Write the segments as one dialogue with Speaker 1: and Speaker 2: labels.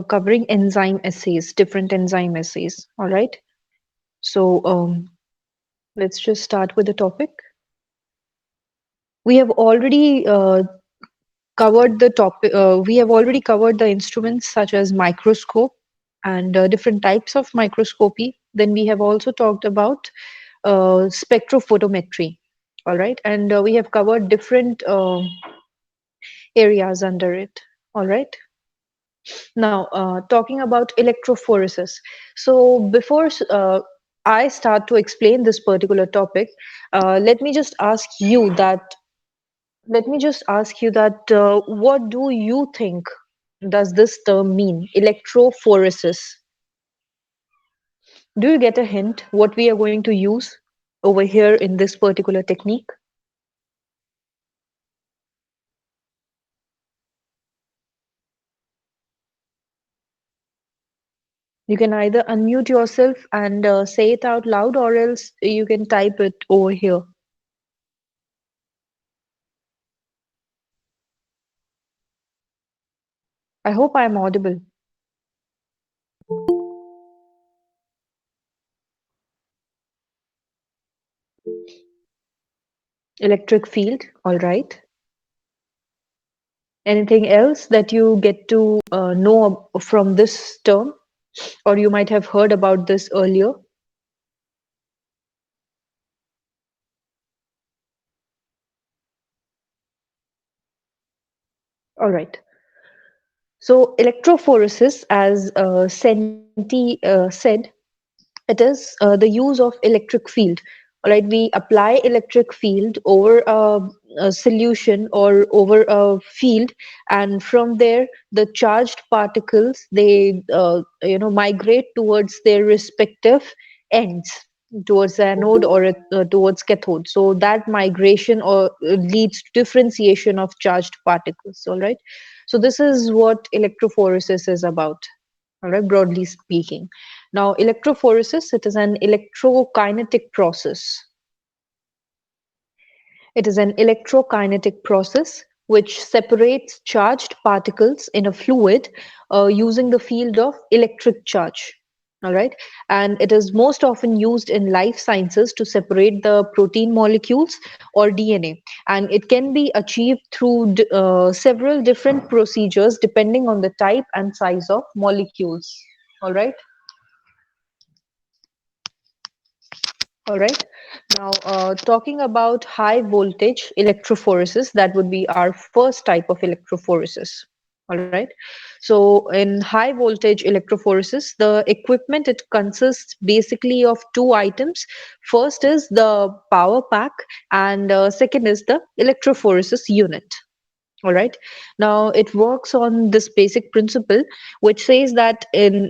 Speaker 1: covering enzyme assays, different enzyme assays. All right. So let's just start with the topic. We have already covered the topic. We have already covered the instruments such as microscope and different types of microscopy. Then we have also talked about spectrophotometry. All right, and we have covered different areas under it. All right. Now, talking about electrophoresis. So, before I start to explain this particular topic, let me just ask you that. Let me just ask you that. What do you think does this term mean? Electrophoresis. Do you get a hint what we are going to use over here in this particular technique? You can either unmute yourself and say it out loud, or else you can type it over here. I hope I'm audible. Electric field, all right. Anything else that you get to know from this term, or you might have heard about this earlier? All right. So electrophoresis, as Senti said, it is the use of electric field. All right, we apply electric field over a solution or over a field, and from there, the charged particles they migrate towards their respective ends, towards the anode or towards cathode. So that migration or leads to differentiation of charged particles. All right, so this is what electrophoresis is about. All right, broadly speaking. Now, electrophoresis, it is an electrokinetic process. It is an electrokinetic process which separates charged particles in a fluid using the field of electric charge. All right, and it is most often used in life sciences to separate the protein molecules or DNA, and it can be achieved through several different procedures depending on the type and size of molecules. All right. All right. Now, talking about high voltage electrophoresis, that would be our first type of electrophoresis. All right. So, in high voltage electrophoresis, the equipment it consists basically of two items. First is the power pack, and second is the electrophoresis unit. All right. Now it works on this basic principle, which says that in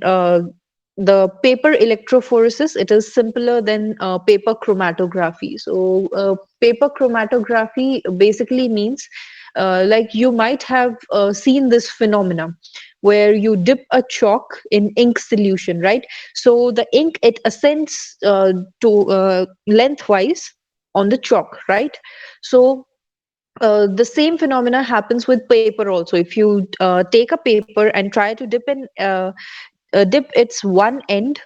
Speaker 1: the paper electrophoresis, it is simpler than paper chromatography. So paper chromatography basically means like you might have seen this phenomena where you dip a chalk in ink solution, right? So the ink it ascends to lengthwise on the chalk, right? So the same phenomena happens with paper also. If you take a paper and try to dip its one end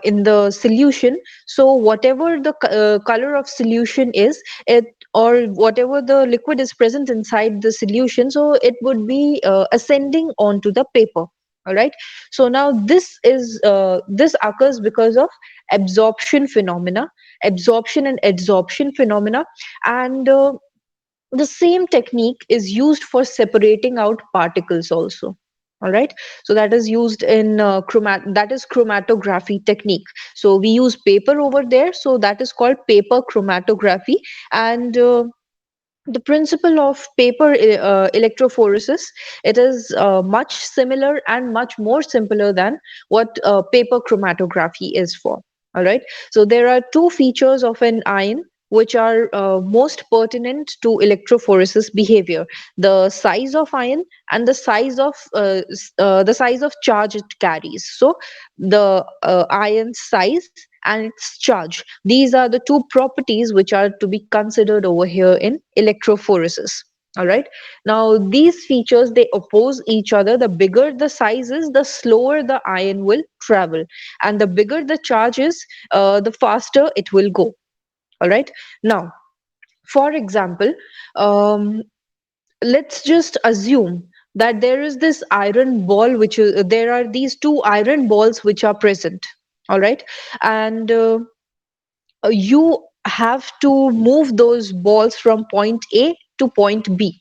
Speaker 1: in the solution, so whatever the color of solution is, it or whatever the liquid is present inside the solution, so it would be ascending onto the paper. All right. So now this occurs because of absorption phenomena, absorption and adsorption phenomena, and the same technique is used for separating out particles also. All right, so that is used in that is chromatography technique. So we use paper over there, so that is called paper chromatography. And the principle of paper electrophoresis, it is much similar and much more simpler than what paper chromatography is for. All right, so there are two features of an ion which are most pertinent to electrophoresis behavior: the size of ion and the size of charge it carries. So the ion size and its charge, these are the two properties which are to be considered over here in electrophoresis. All right. Now these features, they oppose each other. The bigger the size is, the slower the ion will travel, and the bigger the charge is, the faster it will go. All right. Now, for example, um, let's just assume that there is this iron ball, which is, there are these two iron balls which are present. All right. And you have to move those balls from point A to point B.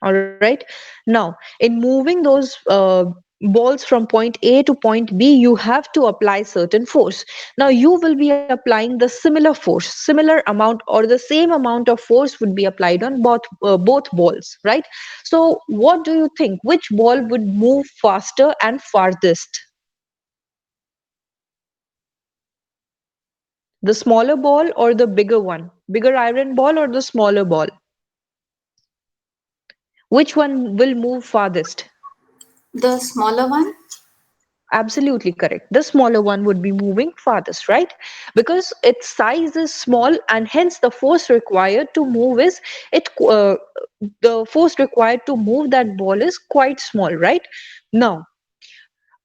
Speaker 1: All right. Now, in moving those balls from point A to point B, you have to apply certain force. Now, you will be applying the similar force, similar amount, or the same amount of force would be applied on both balls, right? So, what do you think? Which ball would move faster and farthest? The smaller ball or the bigger one? Bigger iron ball or the smaller ball? Which one will move farthest?
Speaker 2: The smaller one?
Speaker 1: Absolutely correct. The smaller one would be moving farthest, right? Because its size is small, and hence the force required to move is it. The force required to move that ball is quite small, right? Now,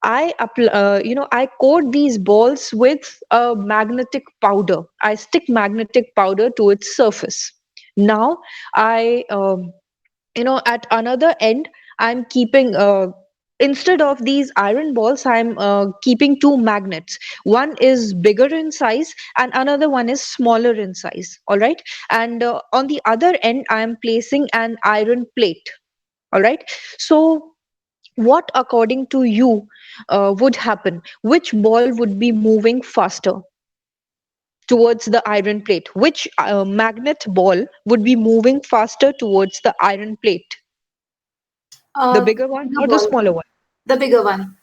Speaker 1: I coat these balls with a magnetic powder. I stick magnetic powder to its surface. Now, I at another end, I'm keeping instead of these iron balls, I'm keeping two magnets. One is bigger in size and another one is smaller in size. All right. And on the other end, I'm placing an iron plate. All right. So what, according to you, would happen? Which ball would be moving faster towards the iron plate? Which magnet ball would be moving faster towards the iron plate? The bigger
Speaker 2: The
Speaker 1: one
Speaker 2: bigger
Speaker 1: or the
Speaker 2: ball.
Speaker 1: smaller one?
Speaker 2: The bigger one.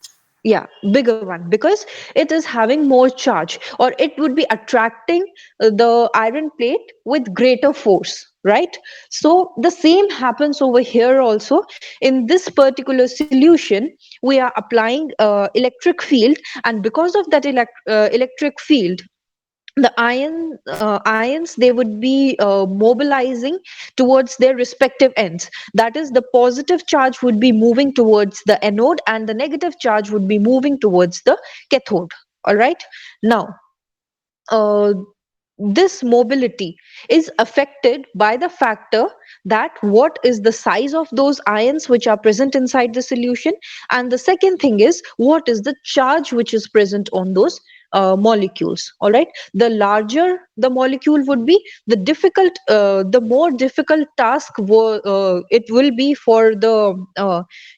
Speaker 1: Yeah, bigger one, because it is having more charge, or it would be attracting the iron plate with greater force, right? So the same happens over here also. In this particular solution, we are applying electric field, and because of that electric field, the ions, they would be mobilizing towards their respective ends. That is, the positive charge would be moving towards the anode and the negative charge would be moving towards the cathode. All right. Now, uh, this mobility is affected by the factor that what is the size of those ions which are present inside the solution, and the second thing is what is the charge which is present on those molecules. All right. The larger the molecule would be, the more difficult task it will be for the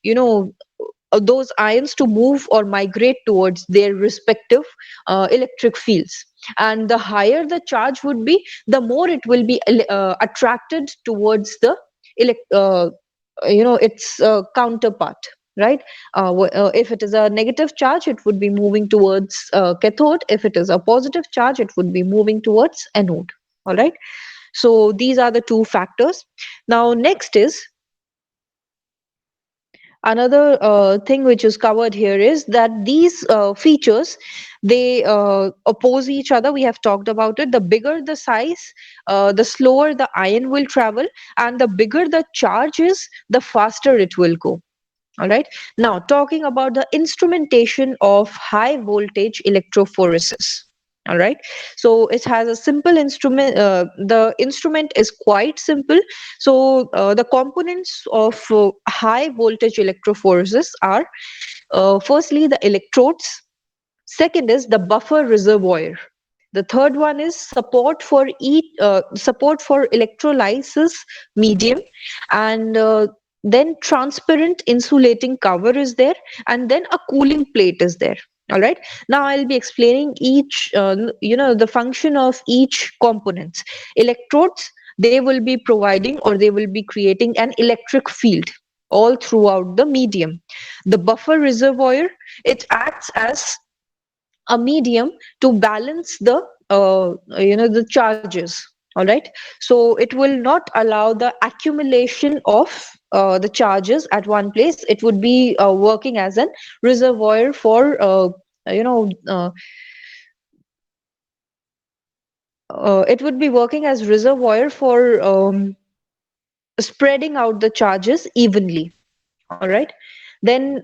Speaker 1: you know those ions to move or migrate towards their respective electric fields. And the higher the charge would be, the more it will be attracted towards the its counterpart, right? If it is a negative charge, it would be moving towards cathode. If it is a positive charge, it would be moving towards anode. All right. So these are the two factors. Now next is another thing which is covered here is that these features, they oppose each other. We have talked about it. The bigger the size, the slower the ion will travel, and the bigger the charge is, the faster it will go. All right. Now, talking about the instrumentation of high voltage electrophoresis. All right. So it has a simple instrument. The instrument is quite simple. So the components of high voltage electrophoresis are firstly the electrodes. Second is the buffer reservoir. The third one is support for electrolysis medium, and then transparent insulating cover is there, and then a cooling plate is there. All right. Now I'll be explaining each, the function of each components. Electrodes, they will be providing, or they will be creating an electric field all throughout the medium. The buffer reservoir, it acts as a medium to balance the charges. All right. So it will not allow the accumulation of the charges at one place. It would be working as an reservoir for you know it would be working as reservoir for spreading out the charges evenly. All right. Then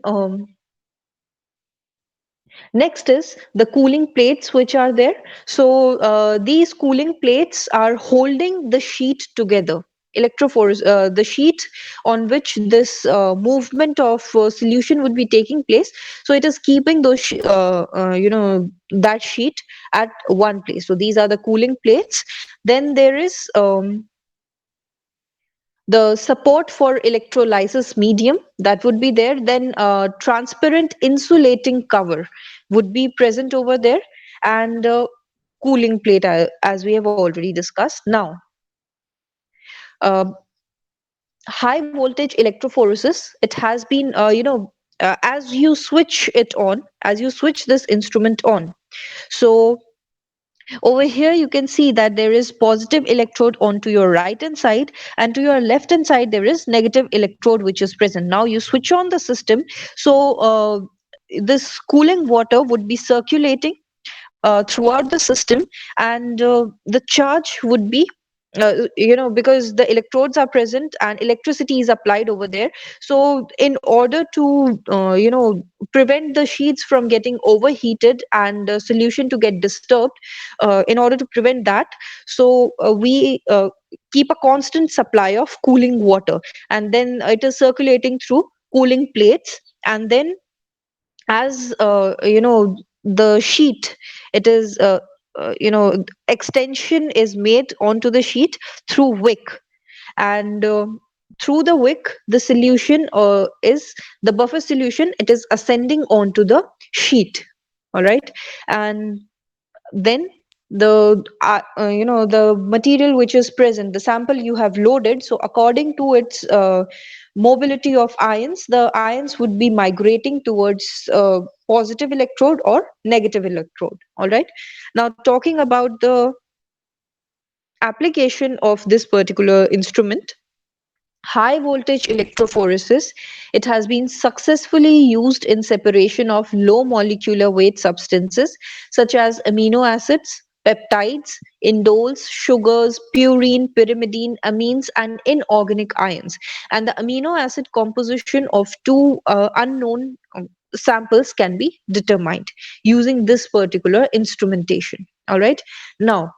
Speaker 1: next is the cooling plates which are there. So these cooling plates are holding the sheet together. Electrophores, the sheet on which this movement of solution would be taking place. So it is keeping those, that sheet at one place. So these are the cooling plates. Then there is the support for electrolysis medium that would be there. Then transparent insulating cover would be present over there, and cooling plate, as we have already discussed. Now uh, high voltage electrophoresis, it has been as you switch it on, as you switch this instrument on, so over here, you can see that there is positive electrode onto your right hand side, and to your left hand side, there is negative electrode which is present. Now you switch on the system, so this cooling water would be circulating throughout the system, and the charge would be because the electrodes are present and electricity is applied over there. So in order to prevent the sheets from getting overheated and solution to get disturbed, in order to prevent that, so we keep a constant supply of cooling water, and then it is circulating through cooling plates. And then as the sheet, it is extension is made onto the sheet through wick, and through the wick the solution is the buffer solution, it is ascending onto the sheet. All right. And then the material which is present, the sample you have loaded, so according to its mobility of ions, the ions would be migrating towards positive electrode or negative electrode. All right. Now talking about the application of this particular instrument, high voltage electrophoresis, it has been successfully used in separation of low molecular weight substances such as amino acids, peptides, indoles, sugars, purine, pyrimidine, amines, and inorganic ions. And the amino acid composition of two unknown samples can be determined using this particular instrumentation. All right. Now,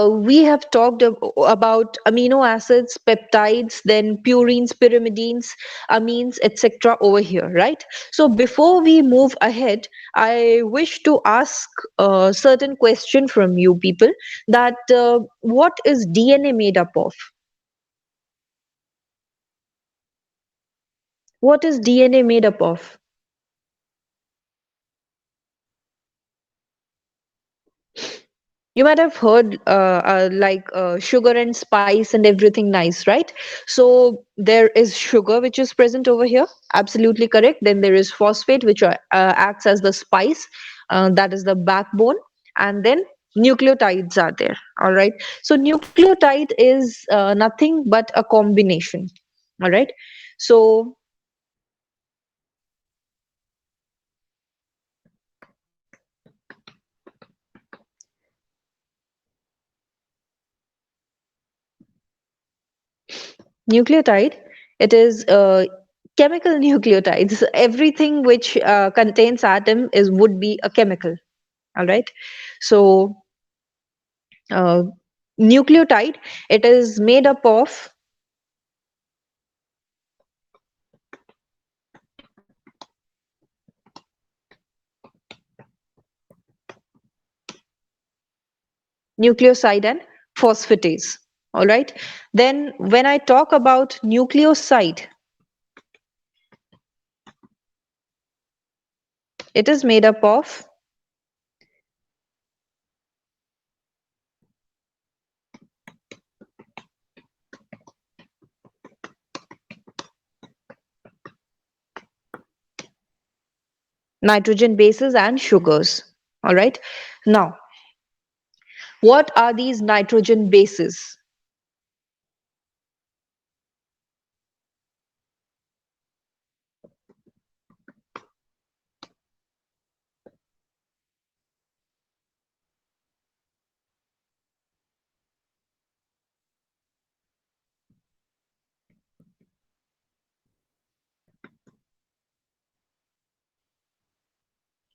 Speaker 1: we have talked about amino acids, peptides, then purines, pyrimidines, amines, etc. over here, right? So before we move ahead, I wish to ask a certain question from you people, that what is DNA made up of? What is DNA made up of? You might have heard sugar and spice and everything nice, right? So there is sugar which is present over here, absolutely correct. Then there is phosphate which acts as the spice, that is the backbone. And then nucleotides are there. All right. So nucleotide is nothing but a combination. All right. So nucleotide, it is chemical nucleotides. Everything which contains atom is would be a chemical. All right. So uh, nucleotide, it is made up of nucleoside and phosphatase. All right. Then when I talk about nucleoside, it is made up of nitrogen bases and sugars. All right. Now, what are these nitrogen bases?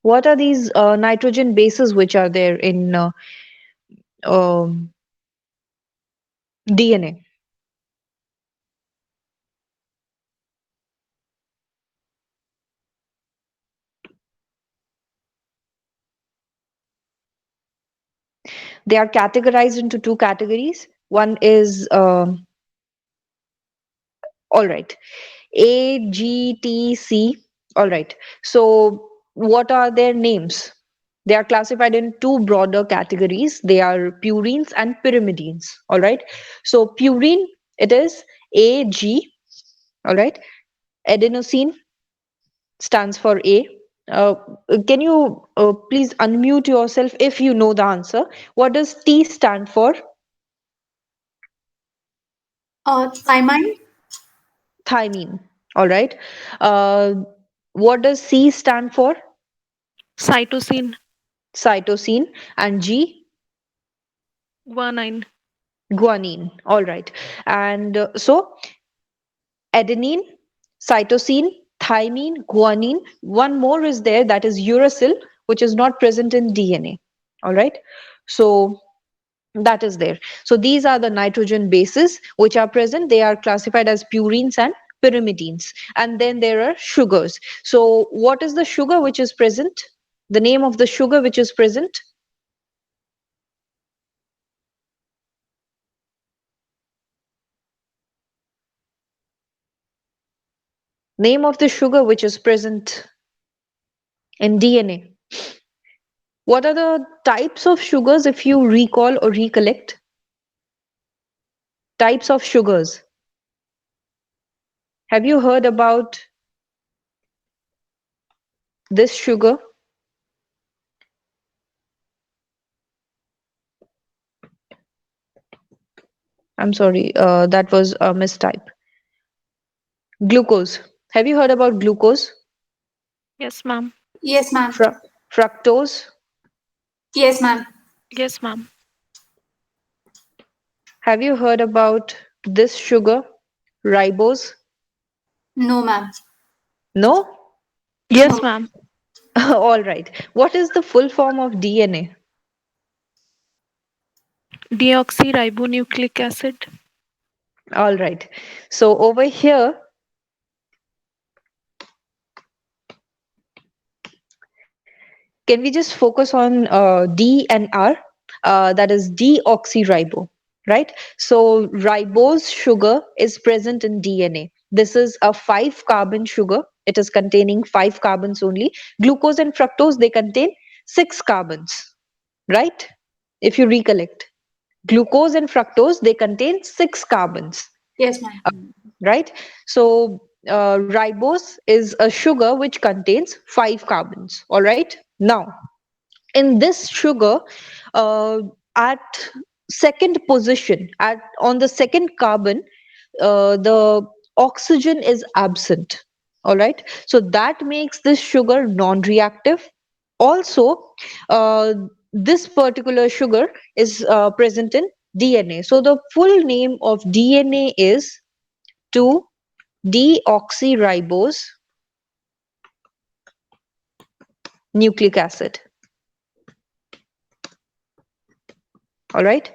Speaker 1: What are these nitrogen bases which are there in um, DNA? They are categorized into two categories. One is all right, A, G, T, C. All right. So, what are their names? They are classified in two broader categories. They are purines and pyrimidines. All right. So, purine, it is AG. All right. Adenosine stands for A. Uh, can you please unmute yourself if you know the answer? What does T stand for?
Speaker 2: Thymine.
Speaker 1: Thymine. All right. Uh, what does C stand for?
Speaker 3: Cytosine,
Speaker 1: Cytosine. And G?
Speaker 3: guanine.
Speaker 1: Guanine. All right. And so adenine, cytosine, thymine, guanine. One more is there, that is uracil, which is not present in DNA. All right. So that is there. So these are the nitrogen bases which are present. They are classified as purines and pyrimidines. And then there are sugars. So what is the sugar which is present? The name of the sugar which is present? Name of the sugar which is present in DNA. What are the types of sugars if you recall or recollect? Types of sugars. Have you heard about this sugar? I'm sorry, that was a mistype. Glucose. Have you heard about glucose?
Speaker 3: Yes, ma'am.
Speaker 2: Yes, ma'am.
Speaker 1: Fructose.
Speaker 2: Yes, ma'am.
Speaker 3: Yes, ma'am.
Speaker 1: Have you heard about this sugar? Ribose?
Speaker 2: No, ma'am.
Speaker 1: No?
Speaker 3: Yes,
Speaker 2: No.
Speaker 3: ma'am.
Speaker 1: All right. What is the full form of DNA?
Speaker 3: Deoxyribonucleic acid.
Speaker 1: All right. So over here, can we just focus on D and R? That is deoxyribo, right? So ribose sugar is present in DNA. This is a 5 carbon sugar. It is containing 5 carbons only. Glucose and fructose, they contain 6 carbons, right? If you recollect, glucose and fructose, they contain 6 carbons,
Speaker 2: Yes, ma'am.
Speaker 1: right? So ribose is a sugar which contains 5 carbons. All right. Now, in this sugar, uh, at second position, at on the second carbon, the oxygen is absent. All right. So that makes this sugar non-reactive. Also, uh, this particular sugar is present in DNA. So the full name of DNA is 2-deoxyribose nucleic acid. All right.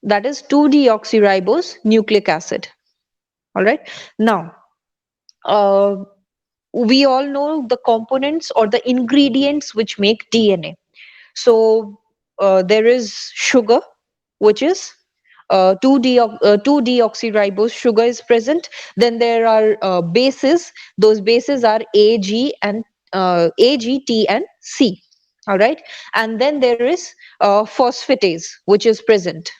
Speaker 1: That is 2-deoxyribose nucleic acid. All right. Now, uh, we all know the components or the ingredients which make DNA. So there is sugar, which is 2-deoxyribose sugar is present. Then there are bases. Those bases are A, G, T, and C. All right. And then there is phosphatase, which is present.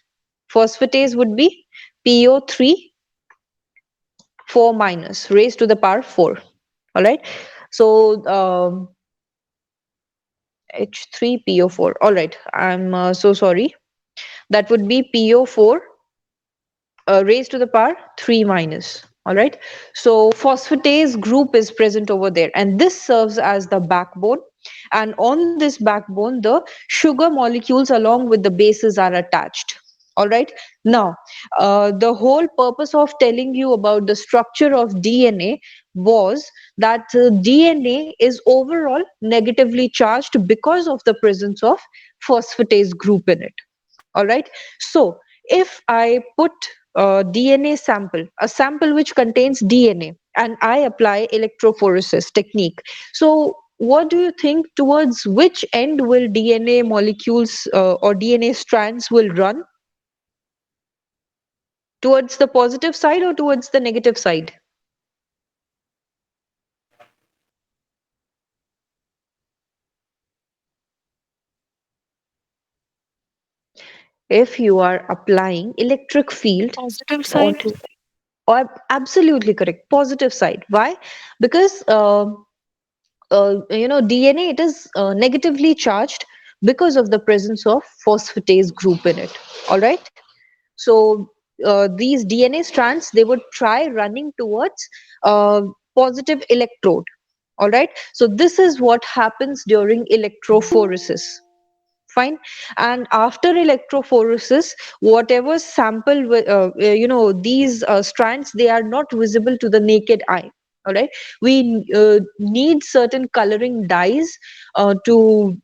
Speaker 1: Phosphatase would be PO3 4 minus raised to the power 4. All right. So H3PO4. All right. I'm so sorry. That would be PO4 raised to the power 3 minus. All right. So phosphatase group is present over there, and this serves as the backbone. And on this backbone, the sugar molecules along with the bases are attached. All right. Now, the whole purpose of telling you about the structure of DNA was that DNA is overall negatively charged because of the presence of phosphatase group in it. All right. So if I put a DNA sample, a sample which contains DNA, and I apply electrophoresis technique, so what do you think, towards which end will DNA molecules or DNA strands will run? Towards the positive side or towards the negative side? If you are applying electric field
Speaker 3: Positive side.
Speaker 1: onto, or absolutely correct, positive side. Why? Because DNA, it is negatively charged because of the presence of phosphatase group in it. All right. So these DNA strands, they would try running towards uh, positive electrode. All right. So this is what happens during electrophoresis. Fine. And after electrophoresis, whatever sample these strands, they are not visible to the naked eye. All right. We need certain coloring dyes to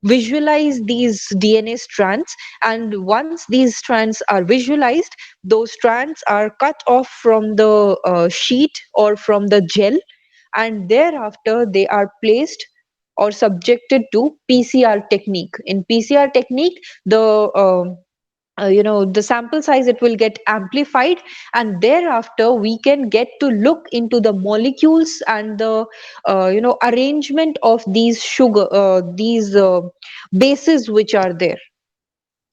Speaker 1: visualize these DNA strands, and once these strands are visualized, those strands are cut off from the sheet or from the gel, and thereafter they are placed or subjected to PCR technique. In PCR technique, the sample size, it will get amplified, and thereafter we can get to look into the molecules and the arrangement of these bases which are there.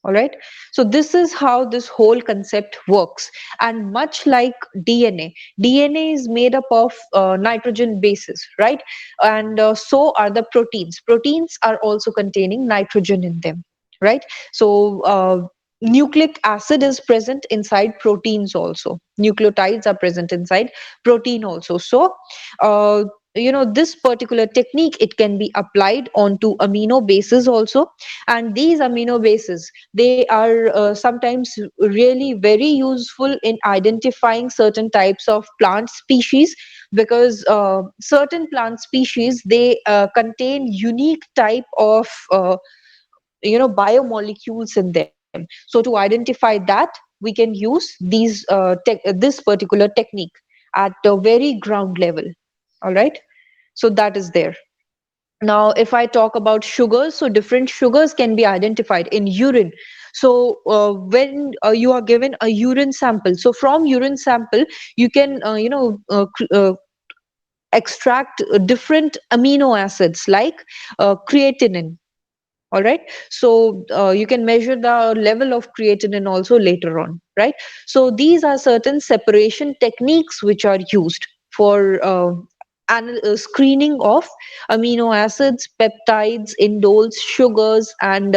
Speaker 1: All right. So this is how this whole concept works. And much like DNA is made up of nitrogen bases, right? And so are the proteins. Proteins are also containing nitrogen in them, right? So nucleic acid is present inside proteins also. Nucleotides are present inside protein also. So this particular technique, it can be applied onto amino bases also. And these amino bases, they are sometimes really very useful in identifying certain types of plant species, because certain plant species, they contain unique type of biomolecules in them. So to identify that, we can use this particular technique at a very ground level. All right. So that is there. Now, if I talk about sugars, so different sugars can be identified in urine. So when you are given a urine sample, so from urine sample, you can extract different amino acids like creatinine. All right. So you can measure the level of creatinine also later on, right? So these are certain separation techniques which are used for screening of amino acids, peptides, indoles, sugars, and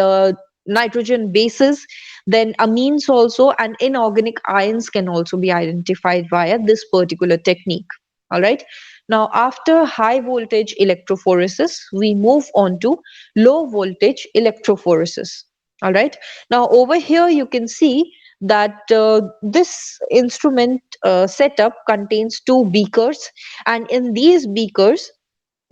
Speaker 1: nitrogen bases. Then amines also, and inorganic ions can also be identified via this particular technique. All right. Now, after high voltage electrophoresis, we move on to low voltage electrophoresis. All right. Now, over here, you can see that this instrument setup contains two beakers, and in these beakers,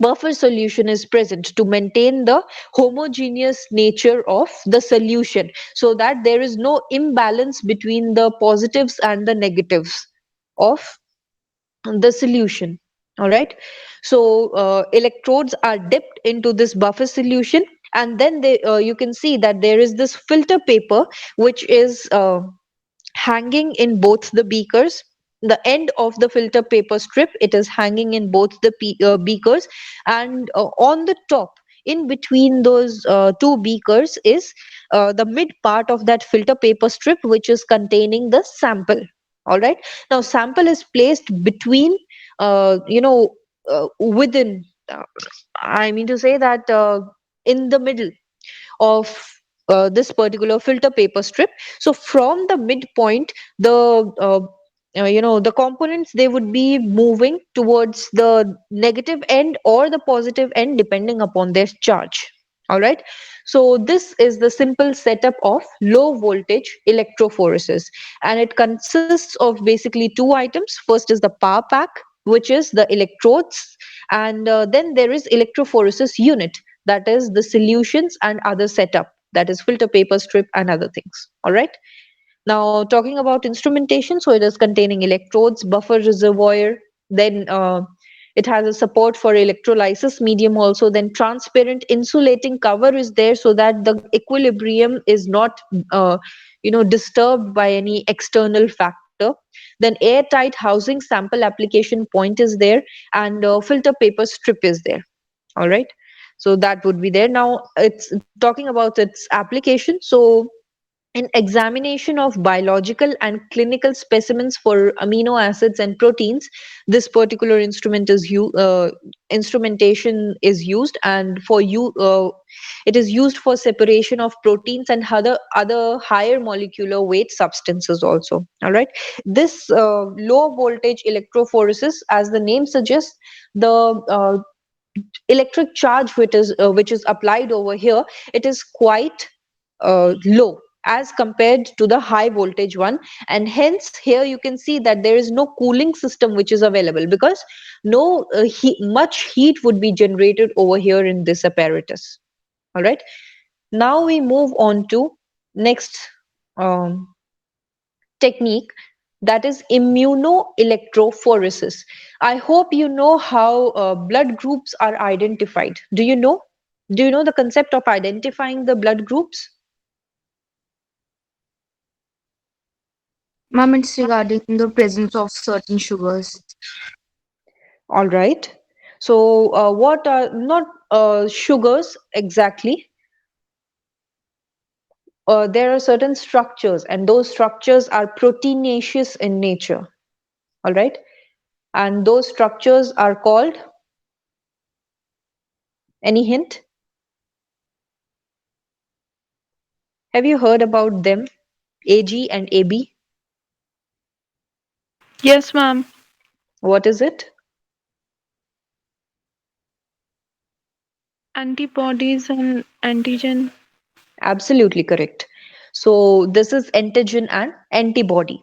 Speaker 1: buffer solution is present to maintain the homogeneous nature of the solution, so that there is no imbalance between the positives and the negatives of the solution. All right. So electrodes are dipped into this buffer solution, and then you can see that there is this filter paper which is hanging in both the beakers. The end of the filter paper strip, it is hanging in both the beakers, and on the top, in between those two beakers, is the mid part of that filter paper strip, which is containing the sample. All right. Now sample is placed between within, I mean to say that in the middle of this particular filter paper strip. So from the midpoint, the components, they would be moving towards the negative end or the positive end, depending upon their charge. All right. So this is the simple setup of low voltage electrophoresis, and it consists of basically two items. First is the power pack, which is the electrodes, and then there is electrophoresis unit, that is the solutions and other setup, that is filter paper strip and other things. All right. Now, talking about instrumentation, so it is containing electrodes, buffer reservoir, then it has a support for electrolysis medium also, then transparent insulating cover is there so that the equilibrium is not, disturbed by any external factor. Then airtight housing sample application point is there, and filter paper strip is there. All right. So that would be there. Now, it's talking about its application. So in examination of biological and clinical specimens for amino acids and proteins, this particular instrumentation is used, and it is used for separation of proteins and other higher molecular weight substances also. All right. This low voltage electrophoresis, as the name suggests, the electric charge which is applied over here, it is quite low as compared to the high voltage one, and hence here you can see that there is no cooling system which is available, because no much heat would be generated over here in this apparatus. All right. Now we move on to next um, technique, that is immunoelectrophoresis. I hope you know how blood groups are identified. Do you know the concept of identifying the blood groups?
Speaker 4: Ma'am, it's regarding the presence of certain sugars.
Speaker 1: All right. So what are not sugars exactly? There are certain structures, and those structures are proteinaceous in nature. All right. And those structures are called, any hint? Have you heard about them? AG and AB?
Speaker 3: Yes, ma'am.
Speaker 1: What is it?
Speaker 3: Antibodies and antigen.
Speaker 1: Absolutely correct. So this is antigen and antibody.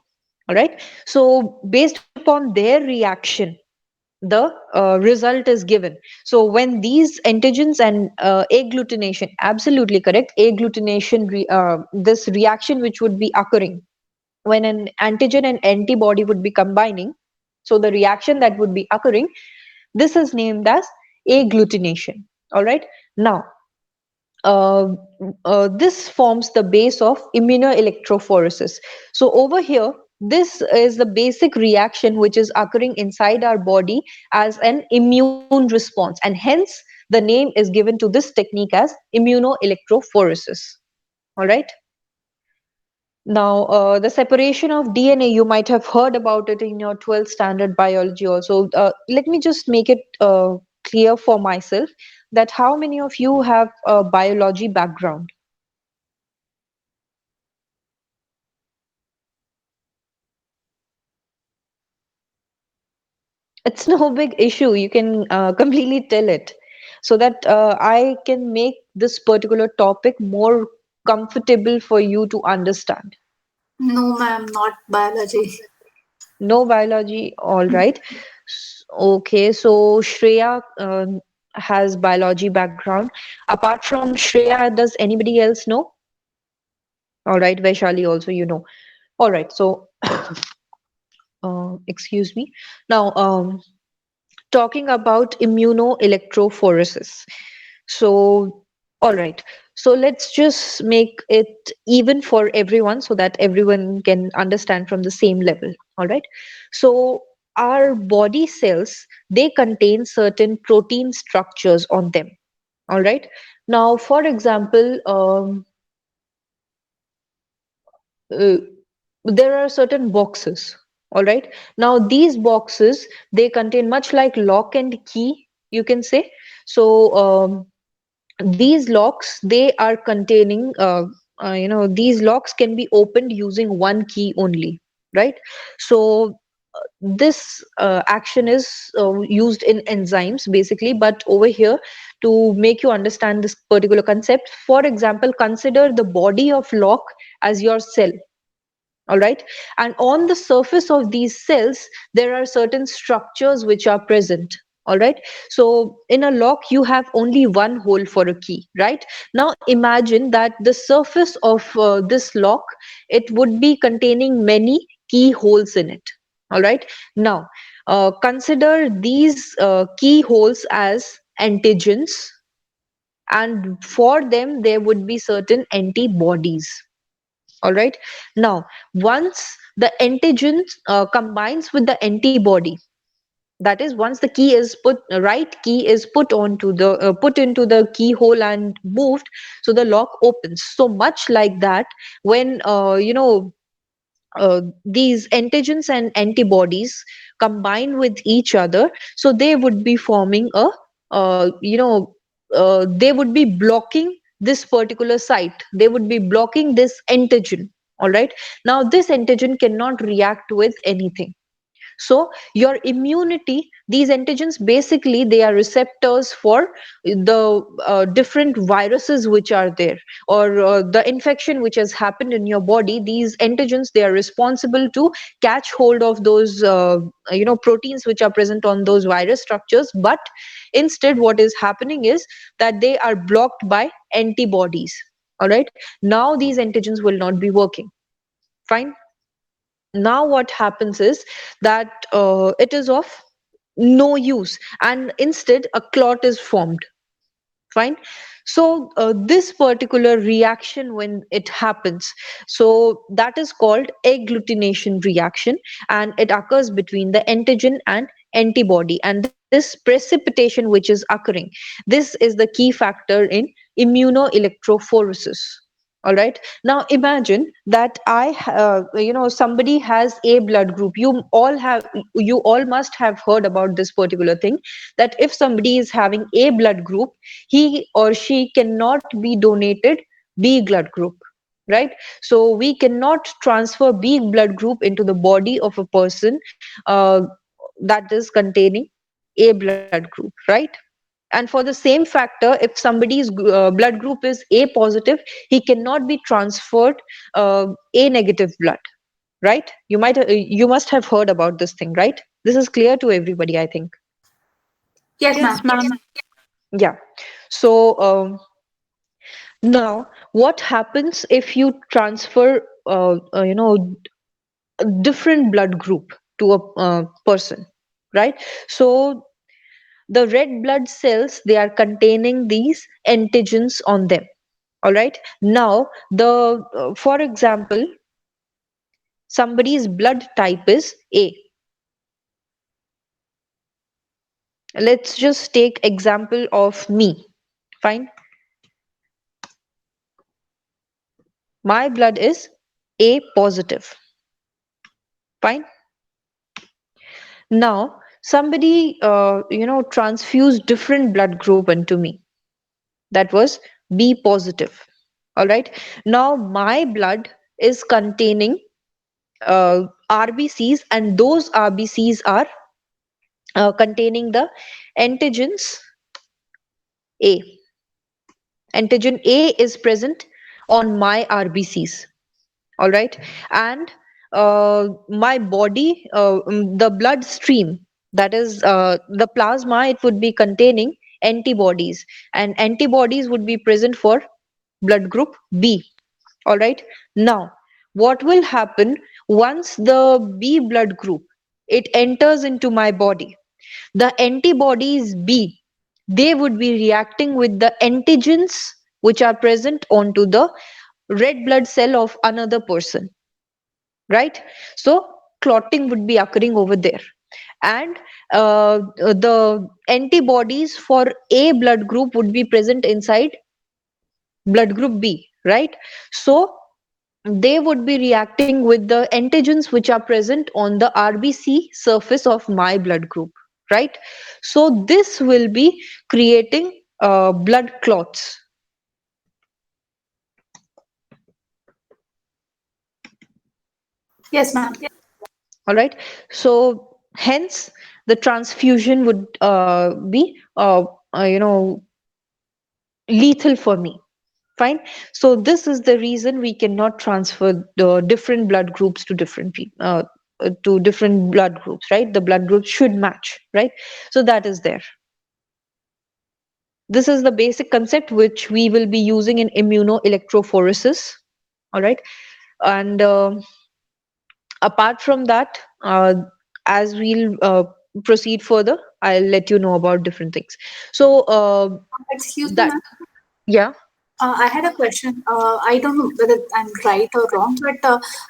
Speaker 1: All right. So based upon their reaction, the result is given. So when these antigens and agglutination, absolutely correct, agglutination, this reaction which would be occurring when an antigen and antibody would be combining, so the reaction that would be occurring, this is named as agglutination. All right. Now, uh, this forms the base of immunoelectrophoresis. So over here, this is the basic reaction which is occurring inside our body as an immune response, and hence the name is given to this technique as immunoelectrophoresis. All right. Now, the separation of DNA, you might have heard about it in your 12th standard biology also. Let me just make it clear for myself that how many of you have a biology background? It's no big issue. You can completely tell it so that I can make this particular topic more comfortable for you to understand.
Speaker 2: No, ma'am, not biology.
Speaker 1: No biology, all right. Okay, so Shreya has biology background. Apart from Shreya, does anybody else know? All right, Vaishali also, you know. All right, so excuse me. Now, talking about immunoelectrophoresis. So, all right. So let's just make it even for everyone so that everyone can understand from the same level. All right. So our body cells, they contain certain protein structures on them. All right. Now, for example, uh, there are certain boxes. All right. Now these boxes, they contain, much like lock and key, you can say. So these locks, they are containing these locks can be opened using one key only, right? So this action is used in enzymes basically, but over here, to make you understand this particular concept, for example, consider the body of lock as your cell. all right, and on the surface of these cells there are certain structures which are present, all right. So in a lock you have only one hole for a key, right? Now imagine that the surface of this lock, it would be containing many keyholes in it, all right. Now consider these keyholes as antigens, and for them there would be certain antibodies, all right. Now once the antigen combines with the antibody, that is, once the key is put right key is put onto the put into the keyhole and moved, so the lock opens. So much like that, when these antigens and antibodies combine with each other, so they would be forming a they would be blocking this particular site, they would be blocking this antigen, all right. Now this antigen cannot react with anything. So your immunity, these antigens basically they are receptors for the different viruses which are there, or the infection which has happened in your body. These antigens, they are responsible to catch hold of those proteins which are present on those virus structures. But instead what is happening is that they are blocked by antibodies, all right. Now these antigens will not be working. Fine. Now what happens is that it is of no use, and instead a clot is formed. Fine. So this particular reaction, when it happens, so that is called agglutination reaction, and it occurs between the antigen and antibody, and this precipitation which is occurring, this is the key factor in immunoelectrophoresis, all right. Now imagine that somebody has a blood group. You all must have heard about this particular thing, that if somebody is having a blood group, he or she cannot be donated B blood group, right? So we cannot transfer B blood group into the body of a person uh, that is containing A blood group, right? And for the same factor, if somebody's blood group is A positive, he cannot be transferred A negative blood, right? You must have heard about this thing, right? This is clear to everybody, I think.
Speaker 2: Yes, ma'am.
Speaker 3: Yes, ma'am.
Speaker 1: Yeah. So now what happens if you transfer a different blood group to a person, right? So the red blood cells, they are containing these antigens on them, all right. Now the for example, somebody's blood type is A. Let's just take example of me. Fine. My blood is A positive. Fine. Now somebody transfused different blood group into me, that was B positive, all right. Now my blood is containing RBCs, and those RBCs are containing the antigens A. Antigen A is present on my RBCs, all right. And my body, the blood stream, that is the plasma, it would be containing antibodies, and antibodies would be present for blood group B, all right. Now what will happen once the B blood group, it enters into my body, the antibodies B, they would be reacting with the antigens which are present onto the red blood cell of another person, right? So clotting would be occurring over there, and the antibodies for A blood group would be present inside blood group B, right? So they would be reacting with the antigens which are present on the RBC surface of my blood group, right? So this will be creating blood clots.
Speaker 2: Yes, ma'am.
Speaker 1: All right. So hence the transfusion would be lethal for me. Fine. So this is the reason we cannot transfer the different blood groups to different people. To different blood groups, right? The blood groups should match, right? So that is there. This is the basic concept which we will be using in immunoelectrophoresis. All right. And apart from that, as we'll proceed further, I'll let you know about different things. So
Speaker 2: Excuse me,
Speaker 1: that,
Speaker 2: ma'am.
Speaker 1: yeah,
Speaker 2: I had a question. I don't know whether I'm right or wrong, but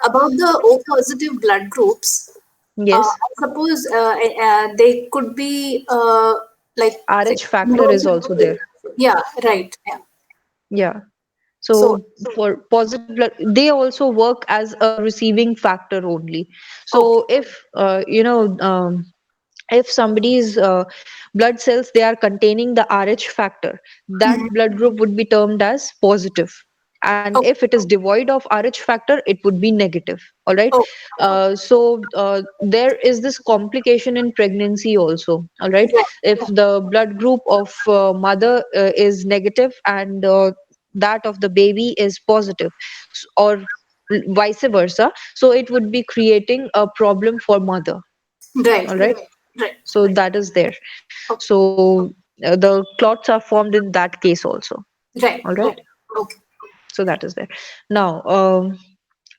Speaker 2: about the O positive blood groups,
Speaker 1: yes,
Speaker 2: I suppose they could be like say,
Speaker 1: RH factor is
Speaker 2: converted
Speaker 1: also
Speaker 2: to,
Speaker 1: there.
Speaker 2: yeah, right. Yeah.
Speaker 1: Yeah.
Speaker 2: So,
Speaker 1: So for positive blood, they also work as a receiving factor only.
Speaker 2: okay.
Speaker 1: So if somebody's blood cells they are containing the RH factor, that
Speaker 2: Mhm.
Speaker 1: blood group would be termed as positive. And
Speaker 2: Okay.
Speaker 1: if it is devoid of RH factor, it would be negative. All right.
Speaker 2: Oh,
Speaker 1: There is this complication in pregnancy also. All right.
Speaker 2: right.
Speaker 1: If the blood group of mother is negative and that of the baby is positive, or vice versa, so it would be creating a problem for mother.
Speaker 2: Right.
Speaker 1: All right.
Speaker 2: Right.
Speaker 1: So that is there.
Speaker 2: Okay.
Speaker 1: So the clots are formed in that case also.
Speaker 2: Right.
Speaker 1: All right.
Speaker 2: Okay. Okay.
Speaker 1: So that is there. Now,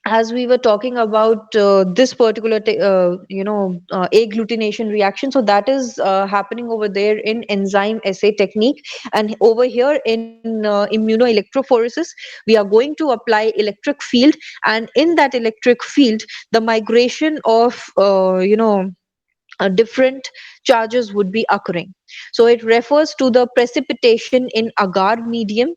Speaker 1: as we were talking about this particular agglutination reaction, so that is happening over there in enzyme assay technique, and over here in immunoelectrophoresis we are going to apply electric field, and in that electric field the migration of different charges would be occurring. So it refers to the precipitation in agar medium.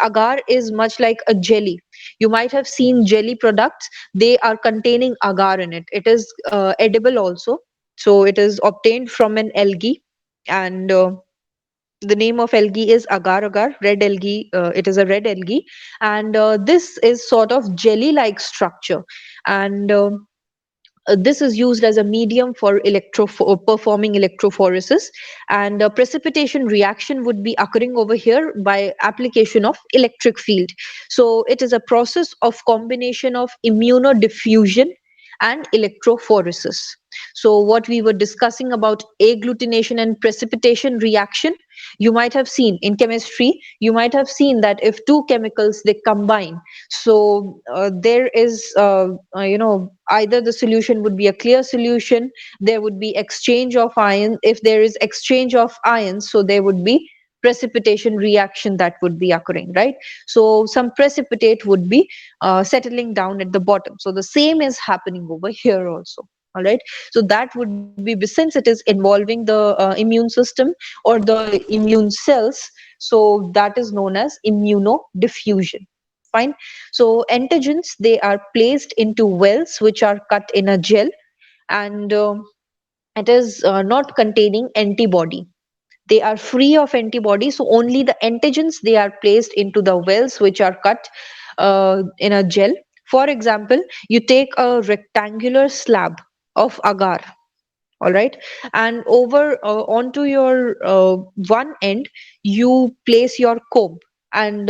Speaker 1: Agar is much like a jelly. You might have seen jelly products, they are containing agar in it. It is edible also. So it is obtained from an algae, and the name of algae is agar agar, red algae. It is a red algae, and this is sort of jelly like structure. And this is used as a medium for performing electrophoresis, and a precipitation reaction would be occurring over here by application of electric field. So it is a process of combination of immunodiffusion and electrophoresis. So what we were discussing about agglutination and precipitation reaction, you might have seen in chemistry, you might have seen that if two chemicals they combine, so there is either the solution would be a clear solution, there would be exchange of ions. If there is exchange of ions, so there would be precipitation reaction that would be occurring, right? So some precipitate would be settling down at the bottom. So the same is happening over here also. All right. So that would be, since it is involving the immune system or the immune cells, so that is known as immunodiffusion. Fine. So antigens, they are placed into wells which are cut in a gel, and it is not containing antibody. They are free of antibody, so only the antigens they are placed into the wells which are cut in a gel. For example, you take a rectangular slab of agar, all right, and over onto your one end you place your comb, and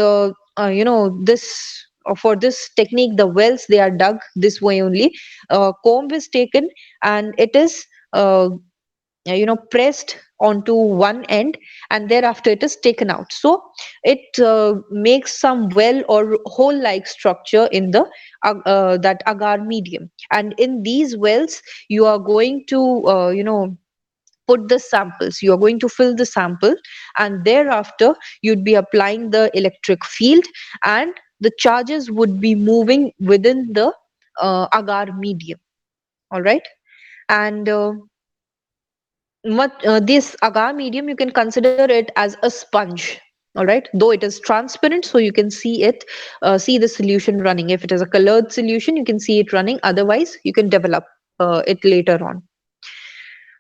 Speaker 1: this for this technique the wells they are dug this way only. Comb is taken and it is pressed onto one end, and thereafter it is taken out. So it makes some well or hole like structure in the that agar medium, and in these wells you are going to put the samples, you are going to fill the sample, and thereafter you'd be applying the electric field, and the charges would be moving within the agar medium. All right. And this agar medium, you can consider it as a sponge. All right, though it is transparent, so you can see it, see the solution running. If it is a colored solution, you can see it running. Otherwise, you can develop it later on.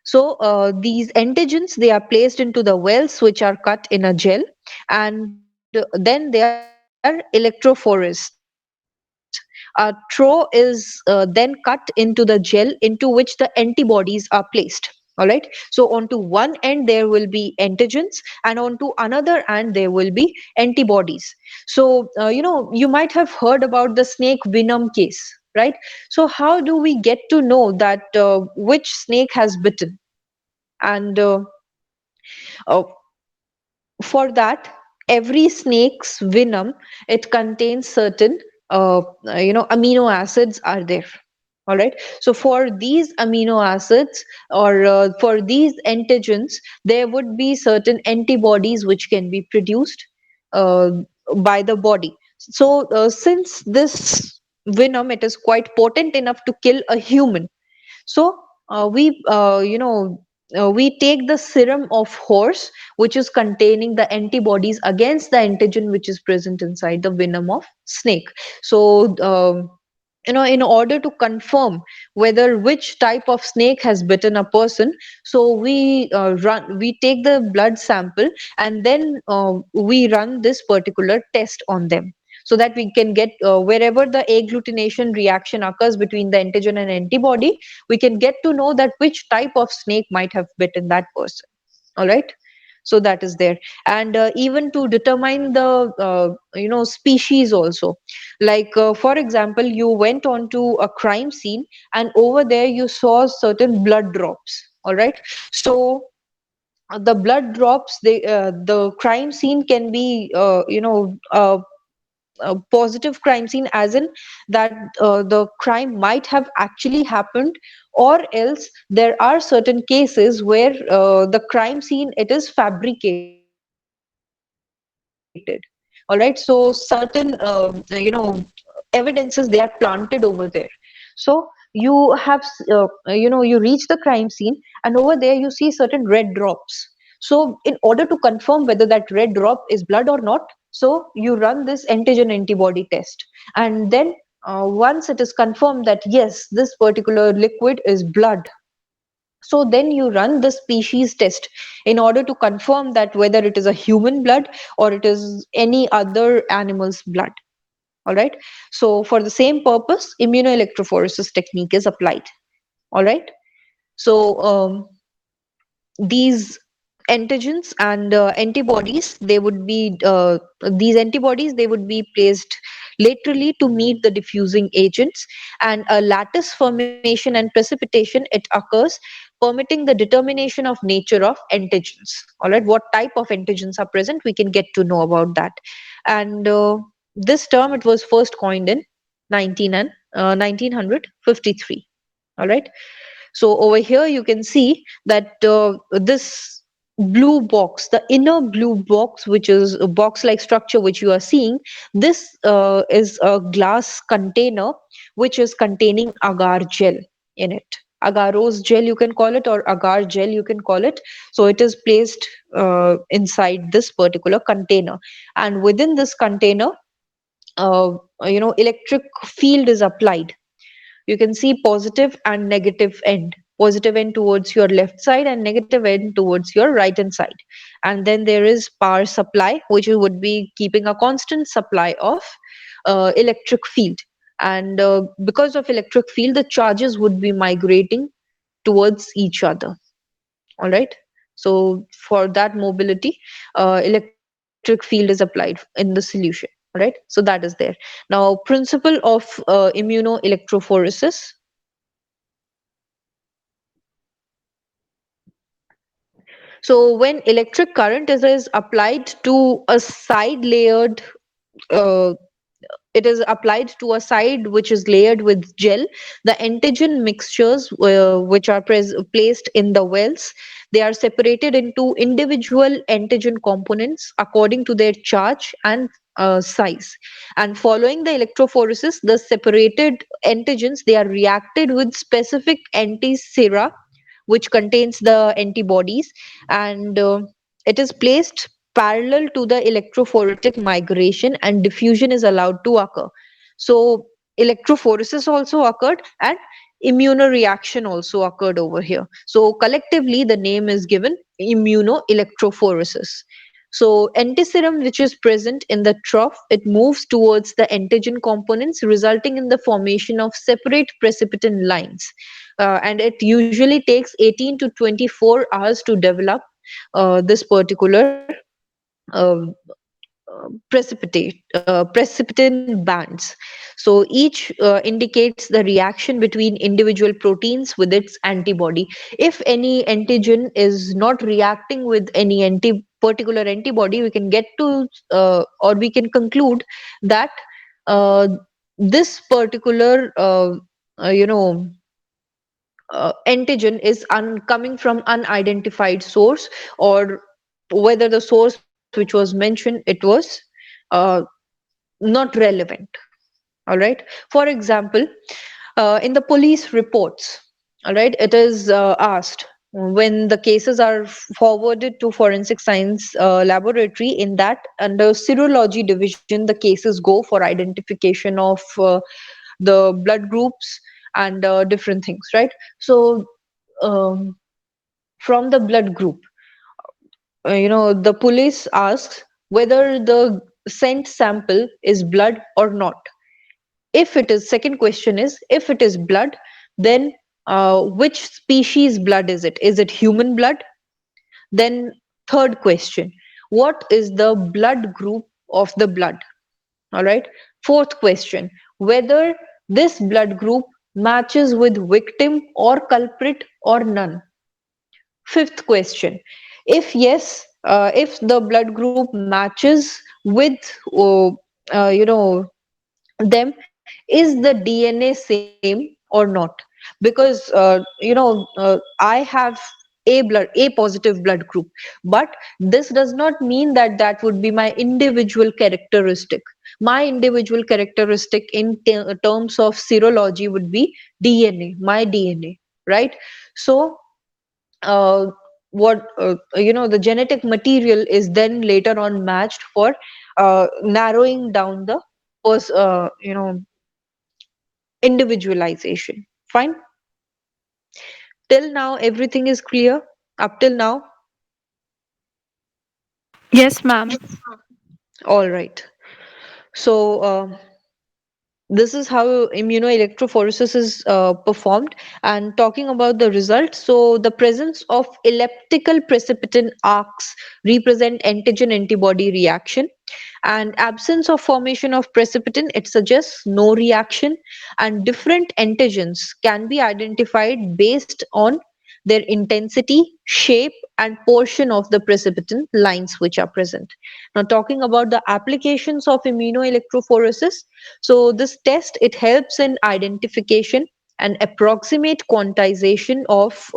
Speaker 1: So these antigens they are placed into the wells which are cut in a gel, and then they are electrophoresed. A throw is then cut into the gel into which the antibodies are placed. All right. All right. So onto one end there will be antigens, and onto another end there will be antibodies. So you might have heard about the snake venom case, right? So how do we get to know that which snake has bitten? And uh, for that, every snake's venom, it contains certain amino acids are there. All right. So for these amino acids, or for these antigens, there would be certain antibodies which can be produced uh, by the body. So since this venom, it is quite potent enough to kill a human, so we take the serum of horse, which is containing the antibodies against the antigen which is present inside the venom of snake. So in order to confirm whether which type of snake has bitten a person, so we take the blood sample, and then we run this particular test on them, so that we can get wherever the agglutination reaction occurs between the antigen and antibody, we can get to know that which type of snake might have bitten that person. All right. So that is there. And even to determine the species also, like for example, you went onto a crime scene, and over there you saw certain blood drops. All right. So the blood drops, the crime scene can be a positive crime scene, as in that the crime might have actually happened, or else there are certain cases where the crime scene, it is fabricated. All right. So certain evidences, they are planted over there. So you reach the crime scene, and over there you see certain red drops. So in order to confirm whether that red drop is blood or not, so you run this antigen antibody test, and then once it is confirmed that yes, this particular liquid is blood, so then you run the species test in order to confirm that whether it is a human blood or it is any other animal's blood. All right. So for the same purpose, immunoelectrophoresis technique is applied. All right. So these antigens and antibodies, they would be these antibodies, they would be placed laterally to meet the diffusing agents, and a lattice formation and precipitation, it occurs, permitting the determination of nature of antigens. All right, what type of antigens are present, we can get to know about that. And this term, it was first coined in 1953. All right. So over here you can see that this blue box, the inner blue box, which is a box like structure which you are seeing, this is a glass container which is containing agar gel in it. Agarose gel you can call it, or agar gel you can call it. So it is placed inside this particular container, and within this container, electric field is applied. You can see positive and negative end, positive end towards your left side and negative end towards your right hand side. And then there is power supply, which would be keeping a constant supply of electric field. And because of electric field, the charges would be migrating towards each other. All right. So for that mobility, electric field is applied in the solution. All right. So that is there. Now, principle of immunoelectrophoresis. So when electric current is applied to a side layered, uh, it is applied to a side which is layered with gel, the antigen mixtures which are placed in the wells, they are separated into individual antigen components according to their charge and size. And following the electrophoresis, the separated antigens, they are reacted with specific anti-sera which contains the antibodies, and it is placed parallel to the electrophoretic migration, and diffusion is allowed to occur. So electrophoresis also occurred, and immunoreaction also occurred over here. So collectively the name is given immunoelectrophoresis. So antiserum which is present in the trough, it moves towards the antigen components, resulting in the formation of separate precipitin lines. and it usually takes 18 to 24 hours to develop this particular uh, precipitin bands. So each indicates the reaction between individual proteins with its antibody. If any antigen is not reacting with any particular antibody, we can get to or we can conclude that uh, this particular antigen is coming from unidentified source, or whether the source which was mentioned, it was uh, not relevant. All right. For example, in the police reports, all right, it is asked when the cases are forwarded to forensic science laboratory. In that, under serology division, the cases go for identification of the blood groups and different things, right? So um, from the blood group, the police asks whether the sent sample is blood or not. If it is, second question is, if it is blood, then which species blood is it? Is it human blood? Then third question, what is the blood group of the blood? All right. Fourth question, whether this blood group matches with victim or culprit or none. Fifth question, if yes, if the blood group matches with uh, them, is the DNA same or not? Because I have a positive blood group, but this does not mean that that would be my individual characteristic. My individual characteristic in terms of serology would be DNA, my DNA, right? So uh, what the genetic material is then later on matched for narrowing down the individualization. Fine. Till now everything is clear. Up till now.
Speaker 3: Yes, ma'am.
Speaker 1: All right. So this is how immunoelectrophoresis is performed. And talking about the results, so the presence of elliptical precipitin arcs represent antigen antibody reaction, and absence of formation of precipitin, it suggests no reaction. And different antigens can be identified based on their intensity, shape, and portion of the precipitin lines which are present. Now, talking about the applications of immunoelectrophoresis, so this test, it helps in identification and approximate quantization of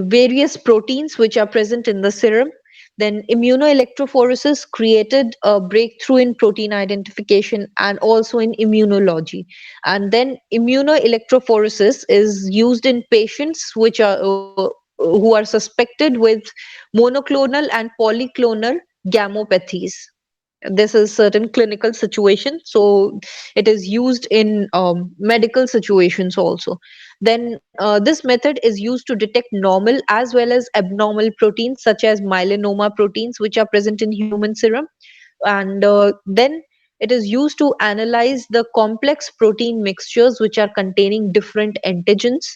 Speaker 1: various proteins which are present in the serum. Then immunoelectrophoresis created a breakthrough in protein identification and also in immunology. And then immunoelectrophoresis is used in patients which are who are suspected with monoclonal and polyclonal gammopathies. This is certain clinical situation, so it is used in medical situations also. Then this method is used to detect normal as well as abnormal proteins such as melanoma proteins which are present in human serum. And then it is used to analyze the complex protein mixtures which are containing different antigens.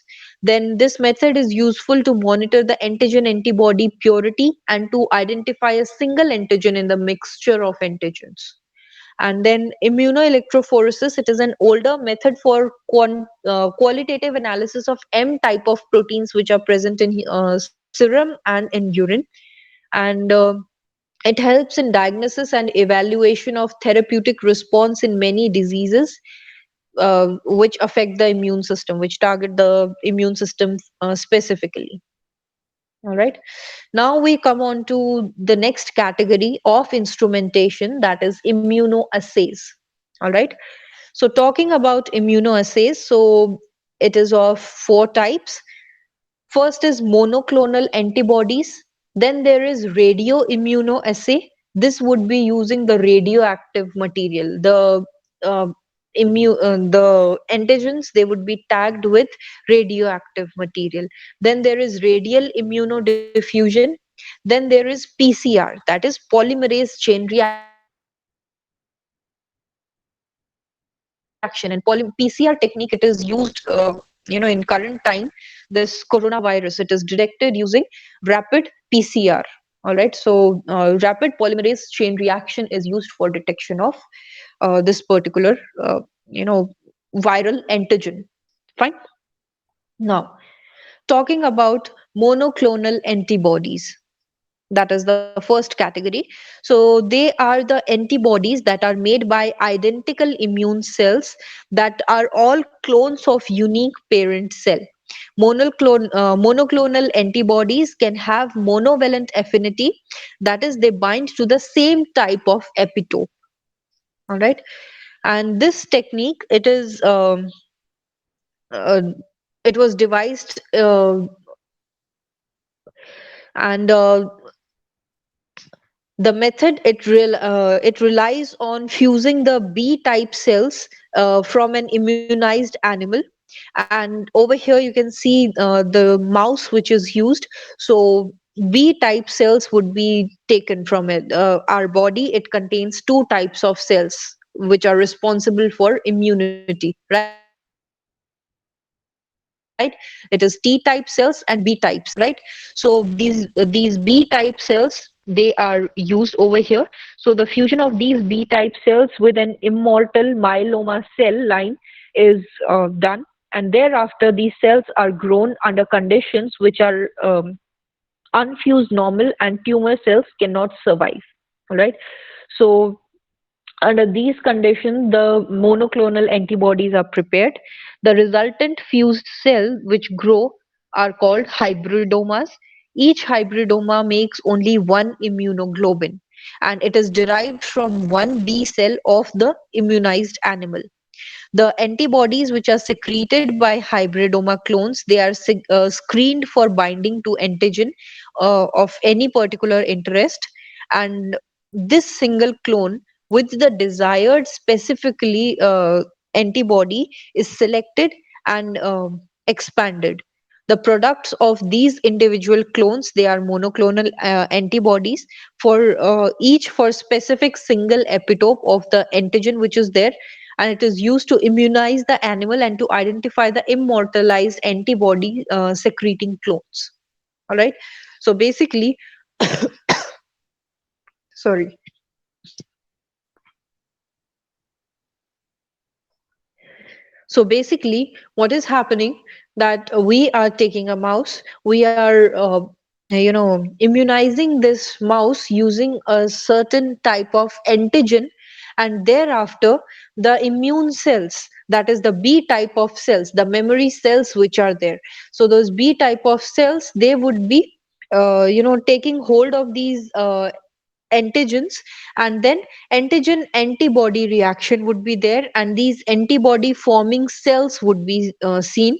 Speaker 1: Then this method is useful to monitor the antigen antibody purity and to identify a single antigen in the mixture of antigens. And then immunoelectrophoresis, it is an older method for qualitative analysis of M type of proteins which are present in serum and in urine. And it helps in diagnosis and evaluation of therapeutic response in many diseases which affect the immune system, which target the immune system specifically. All right. Now we come on to the next category of instrumentation, that is immunoassays. All right. So talking about immunoassays, so it is of four types. First is monoclonal antibodies. Then there is radioimmunoassay. This would be using the radioactive material. Uh, the antigens, they would be tagged with radioactive material. Then there is radial immunodiffusion. Then there is PCR, that is polymerase chain reaction. Then there is immunoassay. reaction. In PCR technique, it is used, in current time, this coronavirus, it is detected using rapid PCR. All right. So rapid polymerase chain reaction is used for detection of this particular, you know, viral antigen. Fine. Now, talking about monoclonal antibodies, that is the first category. So they are the antibodies that are made by identical immune cells that are all clones of unique parent cell. Monoclonal antibodies can have monovalent affinity, that is, they bind to the same type of epitope. All right. And this technique, uh, it was devised, and the method, it relies on fusing the B type cells from an immunized animal. And over here you can see the mouse which is used. So B type cells would be taken from it. Our body, it contains two types of cells which are responsible for immunity, right? It is T type cells and B type cells, right? So these B type cells, they are used over here. So the fusion of these B type cells with an immortal myeloma cell line is done, and thereafter these cells are grown under conditions which are unfused normal and tumor cells cannot survive. All right. So under these conditions, the monoclonal antibodies are prepared. The resultant fused cell which grow are called hybridomas. Each hybridoma makes only one immunoglobulin, and it is derived from one B cell of the immunized animal. The antibodies which are secreted by hybridoma clones, they are screened for binding to antigen of any particular interest, and this single clone with the desired specifically antibody is selected and expanded. The products of these individual clones, they are monoclonal antibodies for each for specific single epitope of the antigen which is there, and it is used to immunize the animal and to identify the immortalized antibody secreting clones. All right. So basically, sorry. So basically, what is happening, that we are taking a mouse, we are immunizing this mouse using a certain type of antigen, and thereafter the immune cells, that is the B type of cells, the memory cells which are there. So those B type of cells, they would be taking hold of these antigens, and then antigen antibody reaction would be there, and these antibody forming cells would be seen.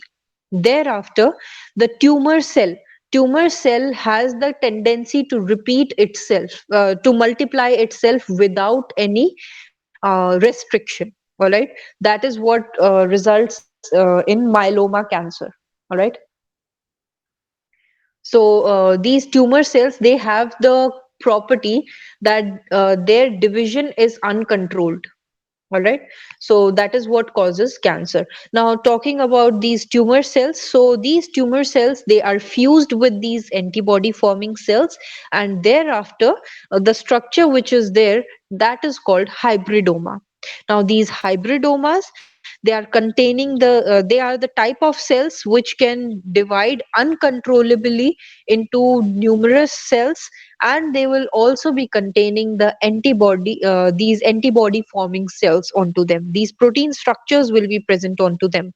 Speaker 1: Thereafter the tumor cell has the tendency to repeat itself, to multiply itself without any restriction. All right. That is what results in myeloma cancer. All right. So these tumor cells, they have the property that their division is uncontrolled. All right. So that is what causes cancer. Now talking about these tumor cells, so these tumor cells, they are fused with these antibody forming cells, and thereafter the structure which is there, that is called hybridoma. Now these hybridomas, they are containing they are the type of cells which can divide uncontrollably into numerous cells, and they will also be containing the antibody, these antibody forming cells onto them. These protein structures will be present onto them.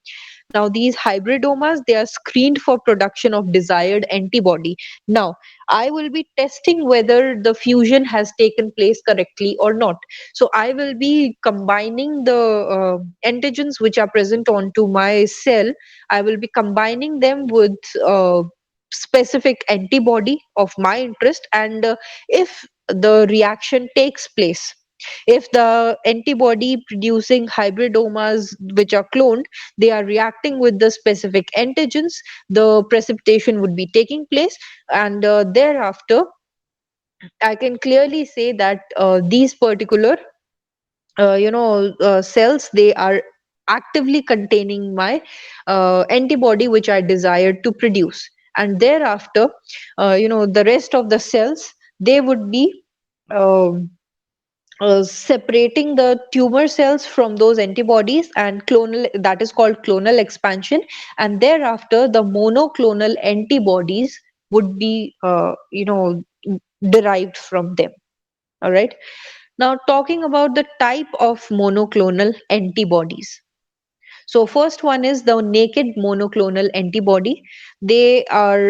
Speaker 1: Now these hybridomas, they are screened for production of desired antibody. Now I will be testing whether the fusion has taken place correctly or not. So I will be combining the antigens which are present onto my cell. I will be combining them with specific antibody of my interest, and if the reaction takes place, if the antibody producing hybridomas which are cloned, they are reacting with the specific antigens, the precipitation would be taking place, and thereafter I can clearly say that these particular cells, they are actively containing my antibody which I desired to produce. And thereafter, the rest of the cells, they would be um separating the tumor cells from those antibodies, and clonal, that is called clonal expansion. And thereafter the monoclonal antibodies would be derived from them. All right, now talking about the type of monoclonal antibodies. So first one is the naked monoclonal antibody. They are,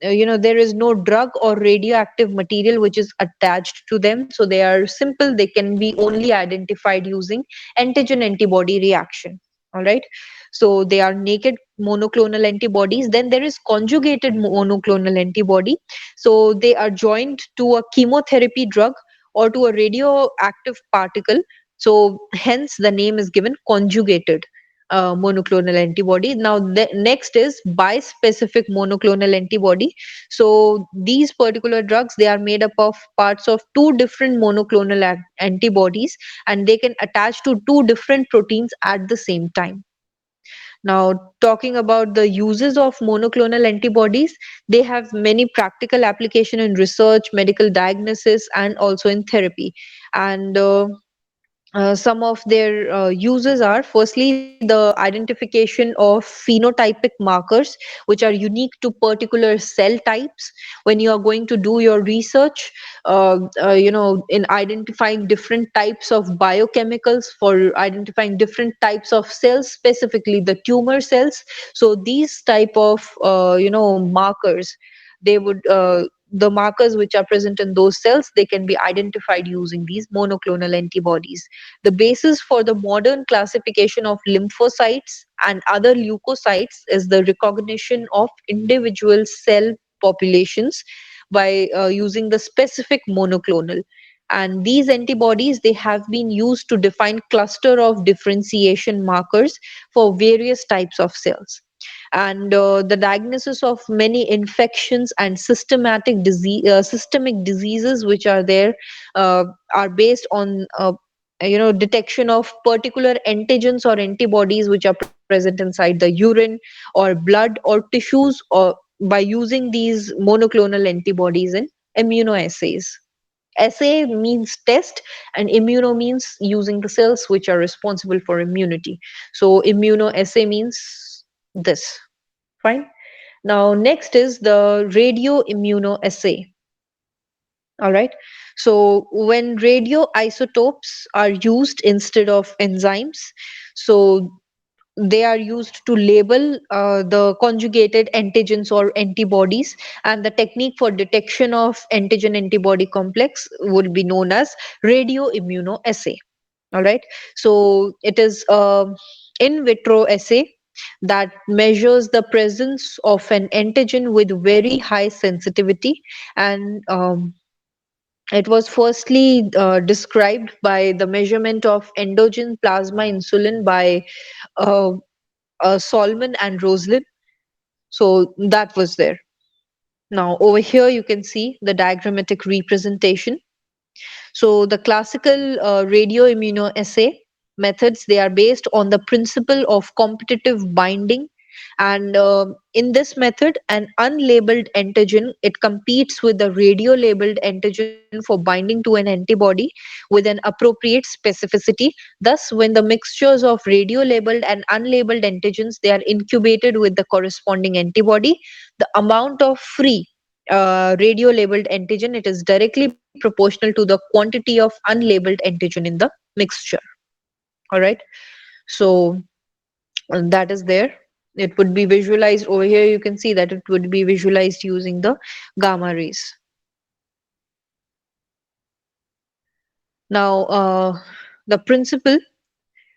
Speaker 1: there is no drug or radioactive material which is attached to them. So they are simple. They can be only identified using antigen antibody reaction. All right. So they are naked monoclonal antibodies. Then there is conjugated monoclonal antibody. So they are joined to a chemotherapy drug or to a radioactive particle. So hence the name is given conjugated monoclonal antibody. Now, the next is bispecific monoclonal antibody. So these particular drugs, they are made up of parts of two different monoclonal antibodies, and they can attach to two different proteins at the same time. Now, talking about the uses of monoclonal antibodies, they have many practical application in research, medical diagnosis, and also in therapy. And some of their uses are, firstly, the identification of phenotypic markers which are unique to particular cell types. When you are going to do your research, in identifying different types of biochemicals, for identifying different types of cells, specifically the tumor cells. So these type of markers, they would the markers which are present in those cells, they can be identified using these monoclonal antibodies. The basis for the modern classification of lymphocytes and other leukocytes is the recognition of individual cell populations by using the specific monoclonal. And these antibodies, they have been used to define cluster of differentiation markers for various types of cells. And the diagnosis of many infections and systemic diseases which are there uh, are based on detection of particular antigens or antibodies which are present inside the urine or blood or tissues, or by using these monoclonal antibodies in immunoassays. Assay means test, and immuno means using the cells which are responsible for immunity. So immunoassay means this. Fine. Now, next is the radioimmunoassay. All right. So, when radioisotopes are used instead of enzymes, so they are used to label the conjugated antigens or antibodies, and the technique for detection of antigen antibody complex would be known as radioimmunoassay. All right. So it is in vitro assay that measures the presence of an antigen with very high sensitivity. And it was firstly described by the measurement of endogenous plasma insulin by uh, Solomon and Roslin. So that was there. Now over here you can see the diagrammatic representation. So the classical radioimmunoassay methods, they are based on the principle of competitive binding. And in this method, an unlabeled antigen, it competes with the radio labeled antigen for binding to an antibody with an appropriate specificity. Thus, when the mixtures of radio labeled and unlabeled antigens, they are incubated with the corresponding antibody, the amount of free radio labeled antigen, it is directly proportional to the quantity of unlabeled antigen in the mixture. All right. So that is there. It would be visualized over here. You can see that it would be visualized using the gamma rays. Now, the principle,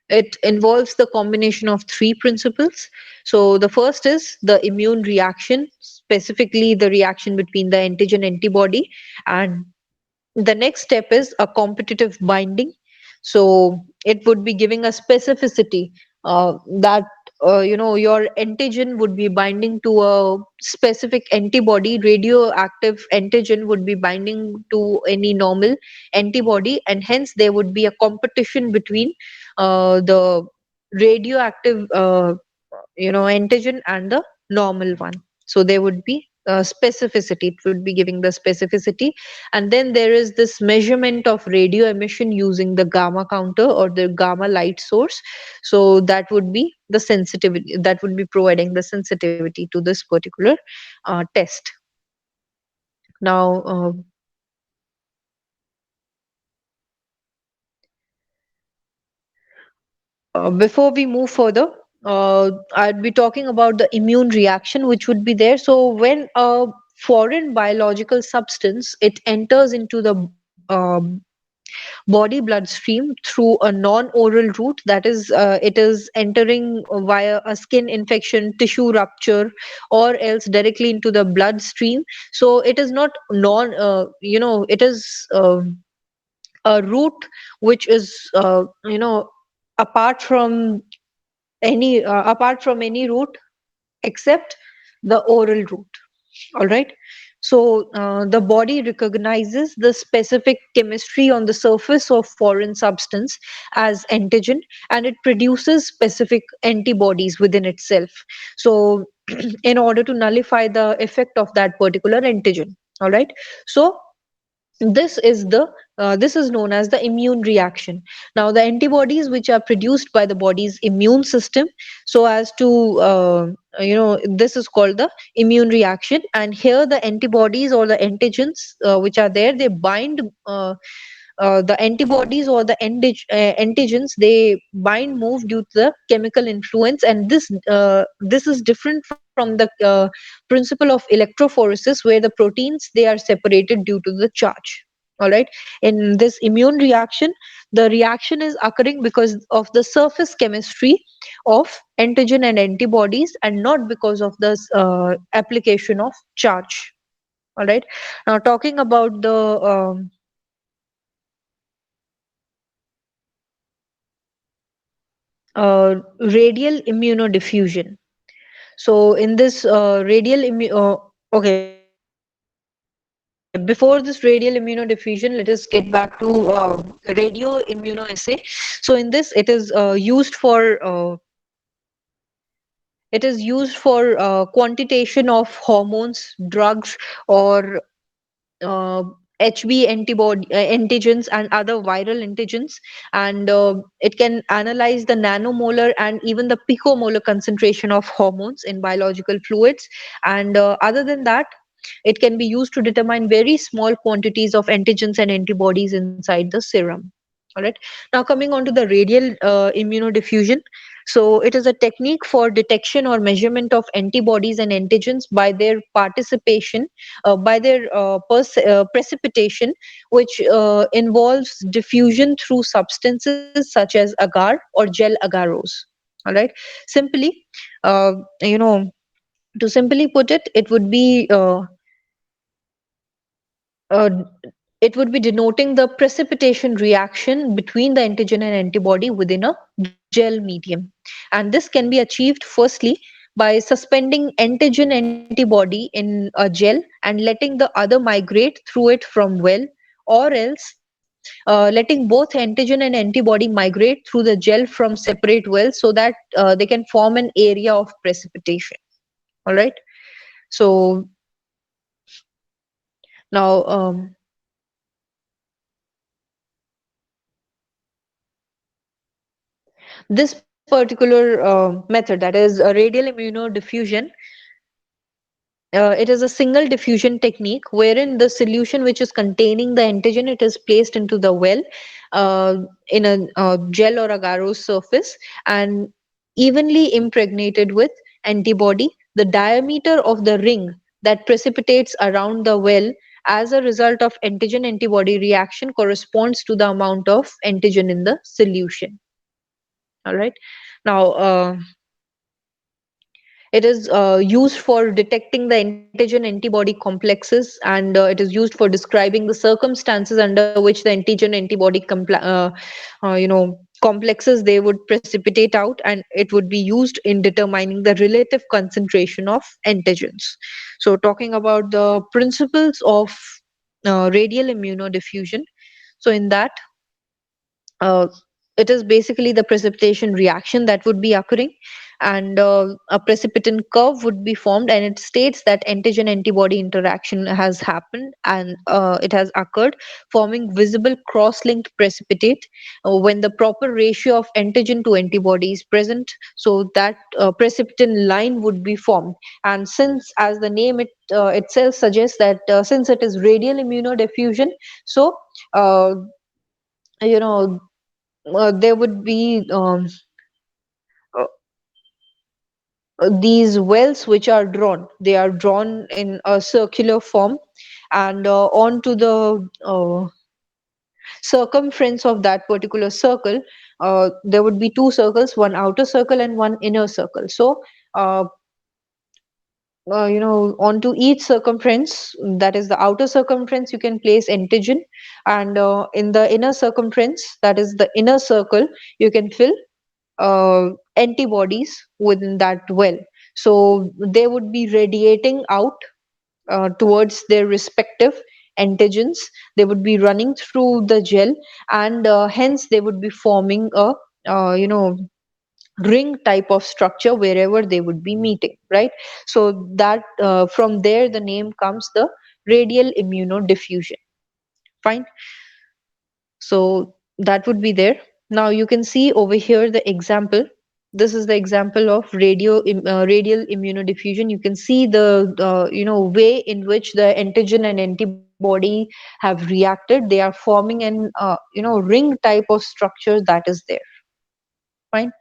Speaker 1: it involves the combination of three principles. So the first is the immune reaction, specifically the reaction between the antigen antibody, and the next step is a competitive binding. So it would be giving a specificity that your antigen would be binding to a specific antibody, radioactive antigen would be binding to any normal antibody, and hence there would be a competition between the radioactive antigen and the normal one. So there would be specificity, it would be giving the specificity. And then there is this measurement of radio emission using the gamma counter or the gamma light source. So that would be the sensitivity, that would be providing the sensitivity to this particular test. Now before we move further, I'd be talking about the immune reaction which would be there. So when a foreign biological substance it enters into the body bloodstream through a non-oral route, that is, it is entering via a skin infection, tissue rupture, or else directly into the bloodstream. So it is not it is a route which is apart from any route except the oral route. All right. So the body recognizes the specific chemistry on the surface of foreign substance as antigen, and it produces specific antibodies within itself. So in order to nullify the effect of that particular antigen. All right. So this is known as the immune reaction. Now the antibodies which are produced by the body's immune system, so as to this is called the immune reaction. And here the antibodies or the antigens which are there, they bind the antibodies or the antigens, they bind move due to the chemical influence. And this is different from the principle of electrophoresis, where the proteins they are separated due to the charge. All right. In this immune reaction, the reaction is occurring because of the surface chemistry of antigen and antibodies, and not because of the application of charge. All right. Now talking about the radial immunodiffusion. So in this okay, before this radial immunodiffusion, let us get back to radio immunoassay. So in this, it is quantitation of hormones, drugs, or HB antibody antigens and other viral antigens. And it can analyze the nanomolar and even the picomolar concentration of hormones in biological fluids. And other than that, it can be used to determine very small quantities of antigens and antibodies inside the serum. All right. Now coming on to the radial immunodiffusion. So it is a technique for detection or measurement of antibodies and antigens by their participation, by their precipitation, which involves diffusion through substances such as agar or gel agarose. All right. Simply, uh, you know, to simply put it, uh, it would be denoting the precipitation reaction between the antigen and antibody within a gel medium. And this can be achieved firstly by suspending antigen antibody in a gel and letting the other migrate through it from well, or else letting both antigen and antibody migrate through the gel from separate wells, so that they can form an area of precipitation. All right. So now this particular method, that is a radial immunodiffusion, it is a single diffusion technique wherein the solution which is containing the antigen, it is placed into the well in a gel or agarose surface, and evenly impregnated with antibody. The diameter of the ring that precipitates around the well as a result of antigen antibody reaction corresponds to the amount of antigen in the solution. All right. Now it is used for detecting the antigen antibody complexes, and it is used for describing the circumstances under which the antigen antibody complexes they would precipitate out, and it would be used in determining the relative concentration of antigens. So talking about the principles of radial immunodiffusion, so in that, uh, it is basically the precipitation reaction that would be occurring, and a precipitin curve would be formed, and it states that antigen antibody interaction has happened, and it has occurred, forming visible cross linked precipitate when the proper ratio of antigen to antibody is present. So that precipitin line would be formed, and since, as the name itself suggests, that since it is radial immunodiffusion, so uh, you know there would be uh, these wells which are drawn. They are drawn in a circular form, and onto the circumference of that particular circle, there would be two circles, one outer circle and one inner circle. So uh, onto each circumference, that is the outer circumference, you can place antigen, and in the inner circumference, that is the inner circle, you can fill antibodies within that well. So they would be radiating out towards their respective antigens. They would be running through the gel, and hence they would be forming a uh, you know ring type of structure wherever they would be meeting, right? So that from there the name comes, the radial immunodiffusion. Fine. So that would be there. Now you can see over here the example. This is the example of radial immunodiffusion. You can see the way in which the antigen and antibody have reacted. They are forming an ring type of structure that is there. Fine.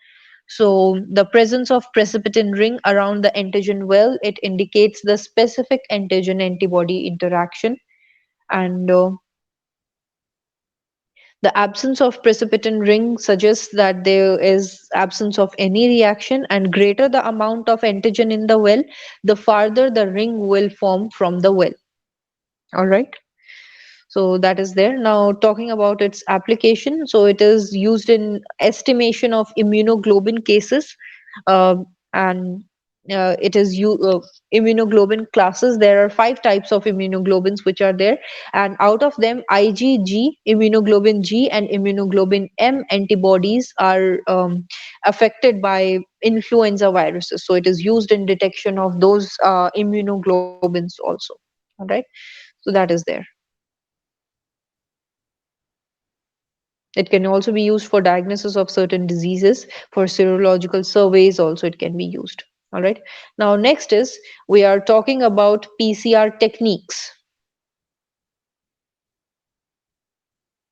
Speaker 1: So the presence of precipitin ring around the antigen well, it indicates the specific antigen antibody interaction, and the absence of precipitin ring suggests that there is absence of any reaction, and greater the amount of antigen in the well, the farther the ring will form from the well. All right. So that is there. Now talking about its application, so it is used in estimation of immunoglobulin cases, and it is immunoglobulin classes. There are 5 types of immunoglobulins which are there, and out of them, IgG, immunoglobulin G, and immunoglobulin M antibodies are affected by influenza viruses. So it is used in detection of those immunoglobulins also. All right. So that is there. It can also be used for diagnosis of certain diseases, for serological surveys also it can be used. All right. Now next is, we are talking about PCR techniques.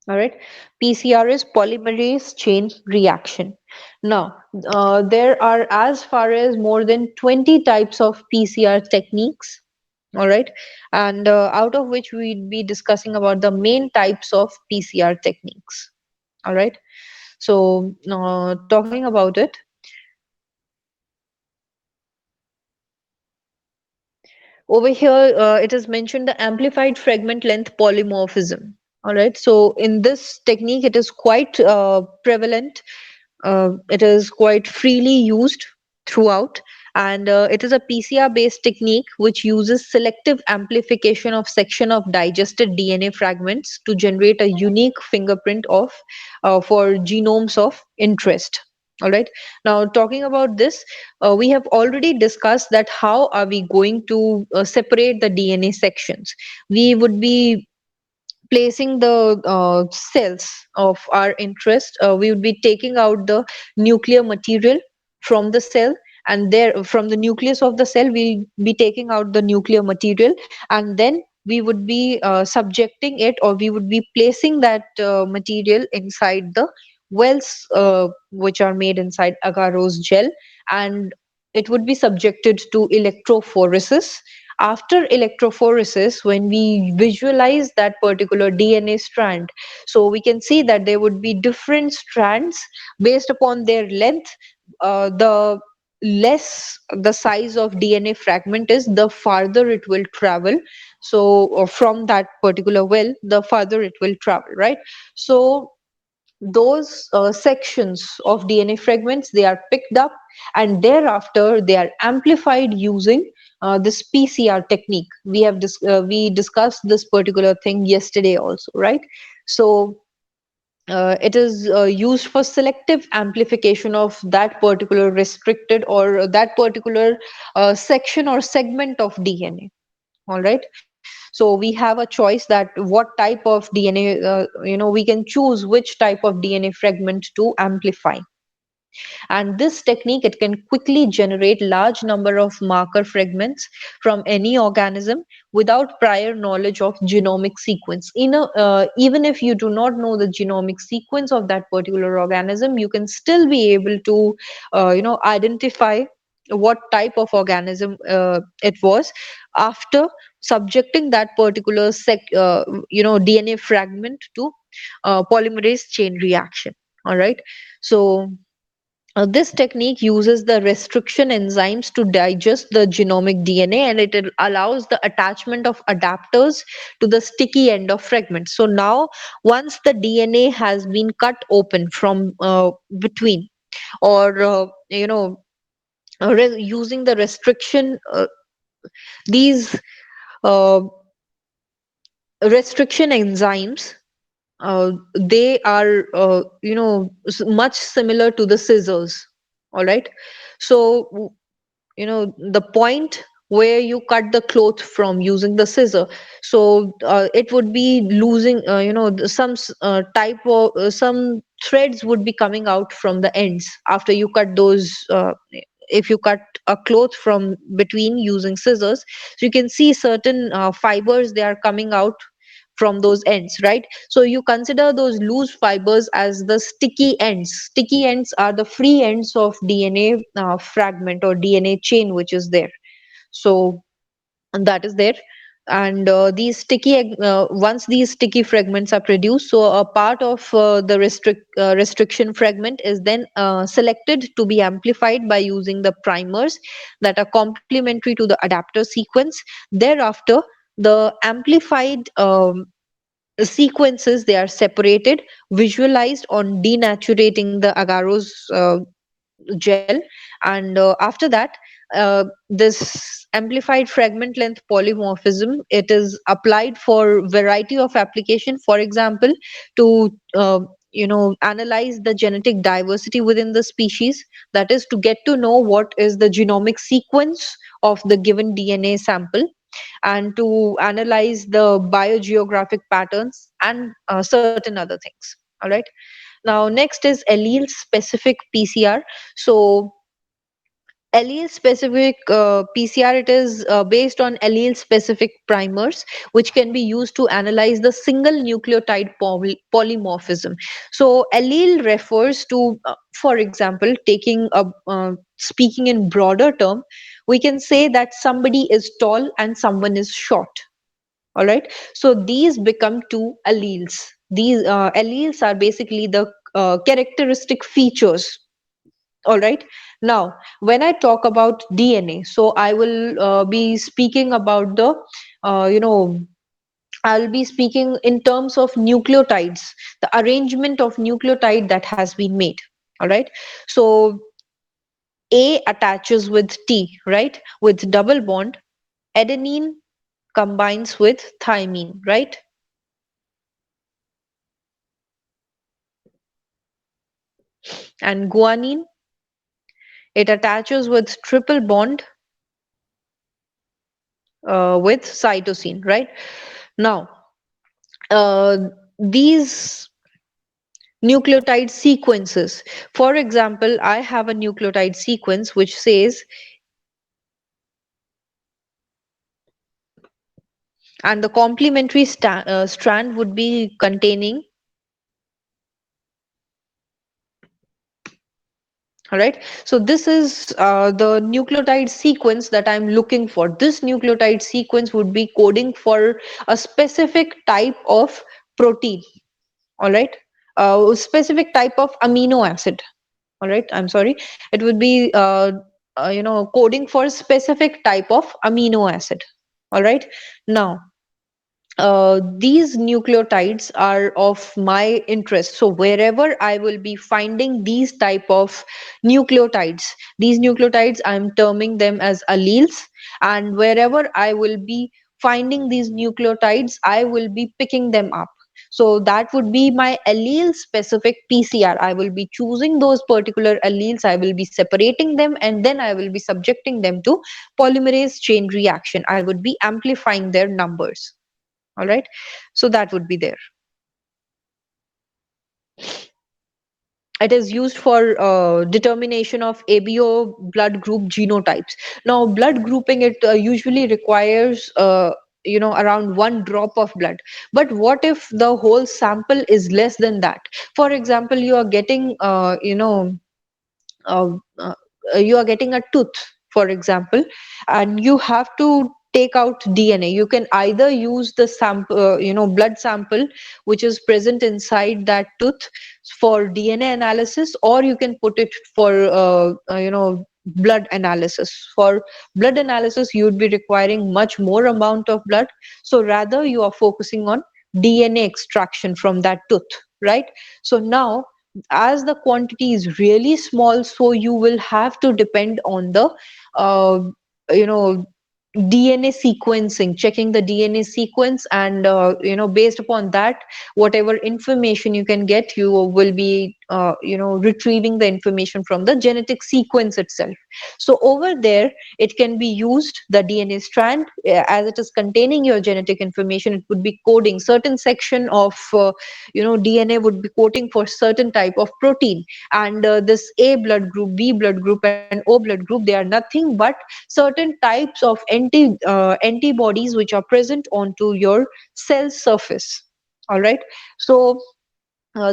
Speaker 1: All right. PCR is polymerase chain reaction. Now, there are as far as more than 20 types of PCR techniques. All right. And out of which we'd be discussing about the main types of PCR techniques. All right. So, talking about it, over here, it is mentioned the amplified fragment length polymorphism. All right. So, in this technique, it is quite prevalent. It is quite freely used throughout, and it is a PCR-based technique which uses selective amplification of section of digested DNA fragments to generate a unique fingerprint of for genomes of interest. All right. Now, talking about this, we have already discussed that how are we going to separate the DNA sections. We would be placing the cells of our interest. We would be taking out the nuclear material from the cell, and there from the nucleus of the cell we'll be taking out the nuclear material, and then we would be subjecting it, or we would be placing that material inside the wells which are made inside agarose gel, and it would be subjected to electrophoresis. After electrophoresis, when we visualize that particular DNA strand, so we can see that there would be different strands based upon their length. The less the size of DNA fragment is, the farther it will travel. So from that particular well, the farther it will travel, right? So those sections of DNA fragments, they are picked up, and thereafter they are amplified using this PCR technique. We discussed this particular thing yesterday also, right? So It is used for selective amplification of that particular restricted or that particular section or segment of DNA. All right. So we have a choice that what type of DNA, we can choose which type of DNA fragment to amplify. And this technique, it can quickly generate large number of marker fragments from any organism without prior knowledge of genomic sequence. Even if you do not know the genomic sequence of that particular organism, you can still be able to identify what type of organism it was after subjecting that particular DNA fragment to polymerase chain reaction. All right. So this technique uses the restriction enzymes to digest the genomic DNA, and it allows the attachment of adapters to the sticky end of fragments. So now, once the DNA has been cut open from between, or using the restriction, these uh, restriction enzymes, they are much similar to the scissors. All right. So the point where you cut the cloth from using the scissor, so it would be losing type of some threads would be coming out from the ends after you cut those. If you cut a cloth from between using scissors, so you can see certain fibers, they are coming out from those ends, right? So you consider those loose fibers as the sticky ends. Sticky ends are the free ends of DNA fragment or DNA chain which is there. So that is there. And once these sticky fragments are produced, so a part of the restriction fragment is then selected to be amplified by using the primers that are complementary to the adapter sequence. Thereafter, the amplified sequences, they are separated, visualized on denaturating the agarose gel, and after that, this amplified fragment length polymorphism, it is applied for variety of application. For example, to analyze the genetic diversity within the species, that is to get to know what is the genomic sequence of the given DNA sample, and to analyze the biogeographic patterns and certain other things. All right. Now, next is allele specific PCR. So, allele specific PCR, it is based on allele specific primers, which can be used to analyze the single nucleotide polymorphism. So, allele refers to, for example, taking a speaking in broader term, we can say that somebody is tall and someone is short. All right. So these become two alleles. These alleles are basically the characteristic features. All right. Now, when I talk about DNA, so I will be speaking about the, I'll be speaking in terms of nucleotides, the arrangement of nucleotide that has been made. All right. So A attaches with T, right, with double bond. Adenine combines with thymine, right? And guanine, it attaches with triple bond with cytosine, right? Now, uh, these nucleotide sequences, for example, I have a nucleotide sequence which says, and the complementary strand would be containing, all right. So this is the nucleotide sequence that I'm looking for. This nucleotide sequence would be coding for a specific type of protein. All right. Specific type of amino acid. All right. I'm sorry. It would be coding for a specific type of amino acid. All right. Now, these nucleotides are of my interest. So wherever I will be finding these type of nucleotides, I'm terming them as alleles. And wherever I will be finding these nucleotides, I will be picking them up. So that would be my allele specific PCR. I will be choosing those particular alleles, I will be separating them, and then I will be subjecting them to polymerase chain reaction. I would be amplifying their numbers. All right. So that would be there. It is used for determination of ABO blood group genotypes. Now, blood grouping, it usually requires around one drop of blood. But what if the whole sample is less than that? For example, you are getting uh, uh, you are getting a tooth, for example, and you have to take out DNA. You can either use the sample, blood sample which is present inside that tooth for DNA analysis, or you can put it for blood analysis. For blood analysis, you would be requiring much more amount of blood, so rather you are focusing on DNA extraction from that tooth, right? So now, as the quantity is really small, so you will have to depend on the uh, you know DNA sequencing, checking the DNA sequence, and based upon that, whatever information you can get, you will be retrieving the information from the genetic sequence itself. So over there, it can be used, the DNA strand, as it is containing your genetic information, it would be coding certain section of DNA would be coding for certain type of protein, and this A blood group, B blood group, and O blood group, they are nothing but certain types of antibodies which are present onto your cell surface. All right. So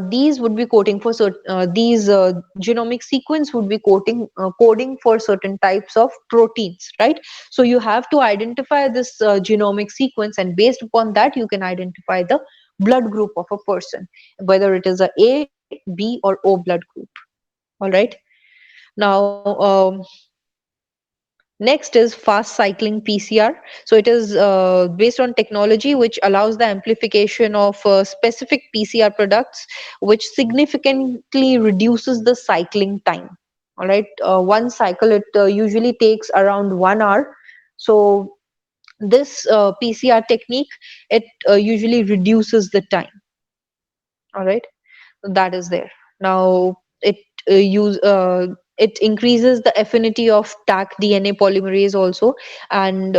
Speaker 1: these would be coding for these genomic sequence would be coding for certain types of proteins, right? So you have to identify this genomic sequence, and based upon that, you can identify the blood group of a person, whether it is a B or O blood group. All right. Now, next is fast cycling PCR. So it is based on technology which allows the amplification of specific PCR products, which significantly reduces the cycling time. All right, one cycle, it usually takes around 1 hour. So this PCR technique, it usually reduces the time. All right, that is there. Now it increases the affinity of Taq DNA polymerase also, and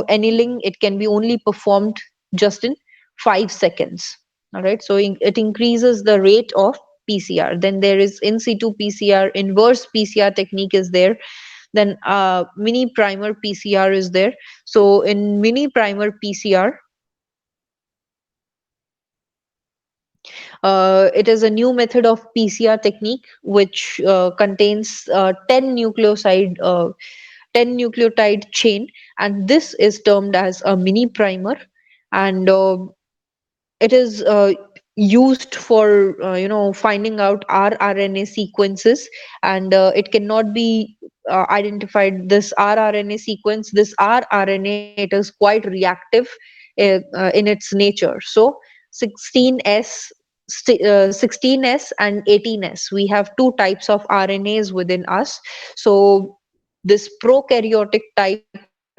Speaker 1: annealing, it can be only performed just in 5 seconds. All right, so it increases the rate of PCR. Then there is in situ PCR, inverse PCR technique is there. Then mini primer PCR is there. So in mini primer PCR, it is a new method of PCR technique which contains 10 nucleotide chain, and this is termed as a mini primer, and it is used for finding out rRNA sequences, and it cannot be identified, this rRNA sequence, this rRNA, it is quite reactive in its nature. So 16s 16s and 18s, we have two types of RNAs within us. So this prokaryotic type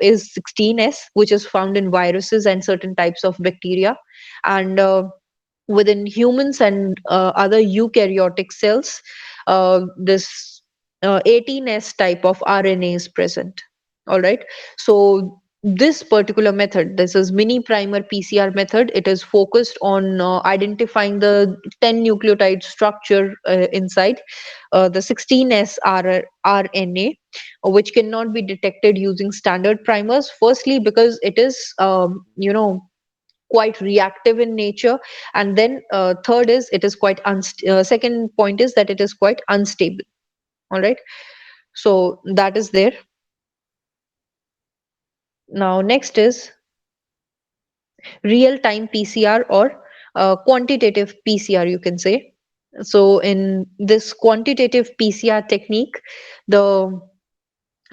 Speaker 1: is 16s, which is found in viruses and certain types of bacteria, and within humans and other eukaryotic cells, this 18s type of RNA is present. All right. So this particular method, this is mini primer PCR method, it is focused on identifying the 10 nucleotide structure inside the 16s RNA, which cannot be detected using standard primers. Firstly, because it is quite reactive in nature, and then third is it is quite second point is that it is quite unstable. All right, so that is there. Now next is real time PCR, or quantitative PCR, you can say. So in this quantitative PCR technique, the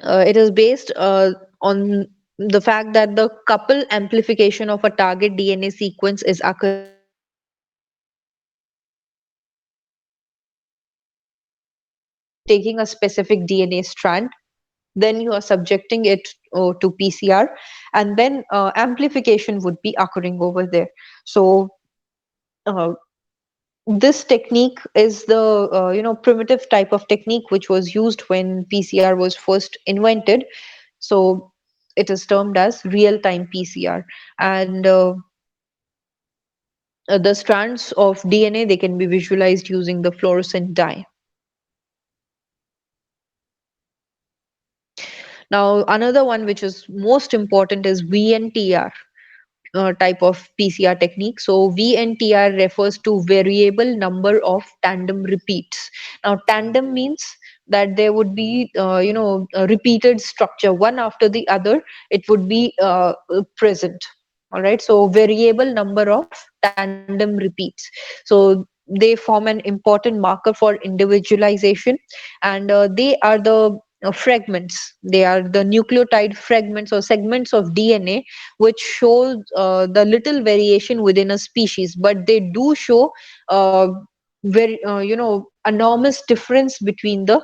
Speaker 1: it is based on the fact that the couple amplification of a target DNA sequence is occurring in real time. So you are taking a specific DNA strand, then you are subjecting it to PCR, and then amplification would be occurring over there. So uh, this technique is the primitive type of technique which was used when PCR was first invented. So it is termed as real-time PCR, and the strands of DNA, they can be visualized using the fluorescent dye. Now, another one which is most important is VNTR type of PCR technique. So VNTR refers to variable number of tandem repeats. Now, tandem means that there would be, a repeated structure, one after the other, it would be present. All right. So variable number of tandem repeats. So they form an important marker for individualization, and they are the fragments. They are the nucleotide fragments or segments of DNA which show the little variation within a species, but they do show very enormous difference between the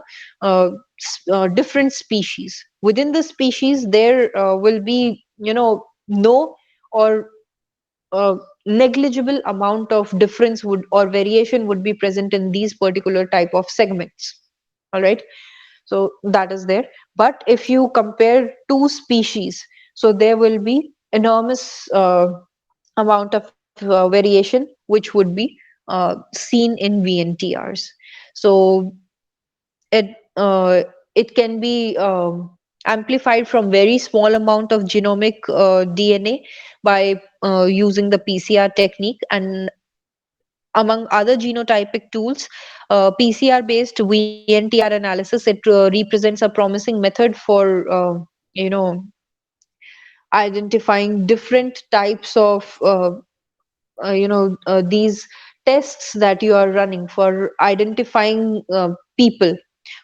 Speaker 1: different species. Within the species, there will be no or negligible amount of difference would or variation would be present in these particular type of segments. All right, so that is there. But if you compare two species, so there will be enormous amount of variation which would be seen in VNTRs. So it it can be amplified from very small amount of genomic DNA by using the PCR technique, and among other genotypic tools, PCR-based VNTR analysis, it represents a promising method for you know identifying different types of these tests that you are running for identifying people,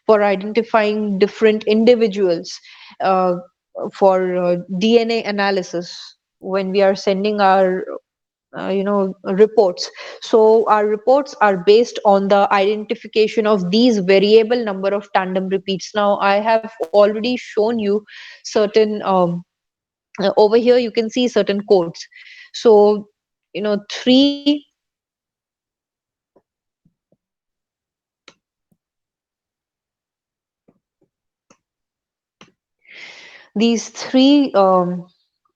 Speaker 1: for identifying different individuals, uh, for DNA analysis when we are sending our reports. So our reports are based on the identification of these variable number of tandem repeats. Now I have already shown you certain over here you can see certain codes. So three these three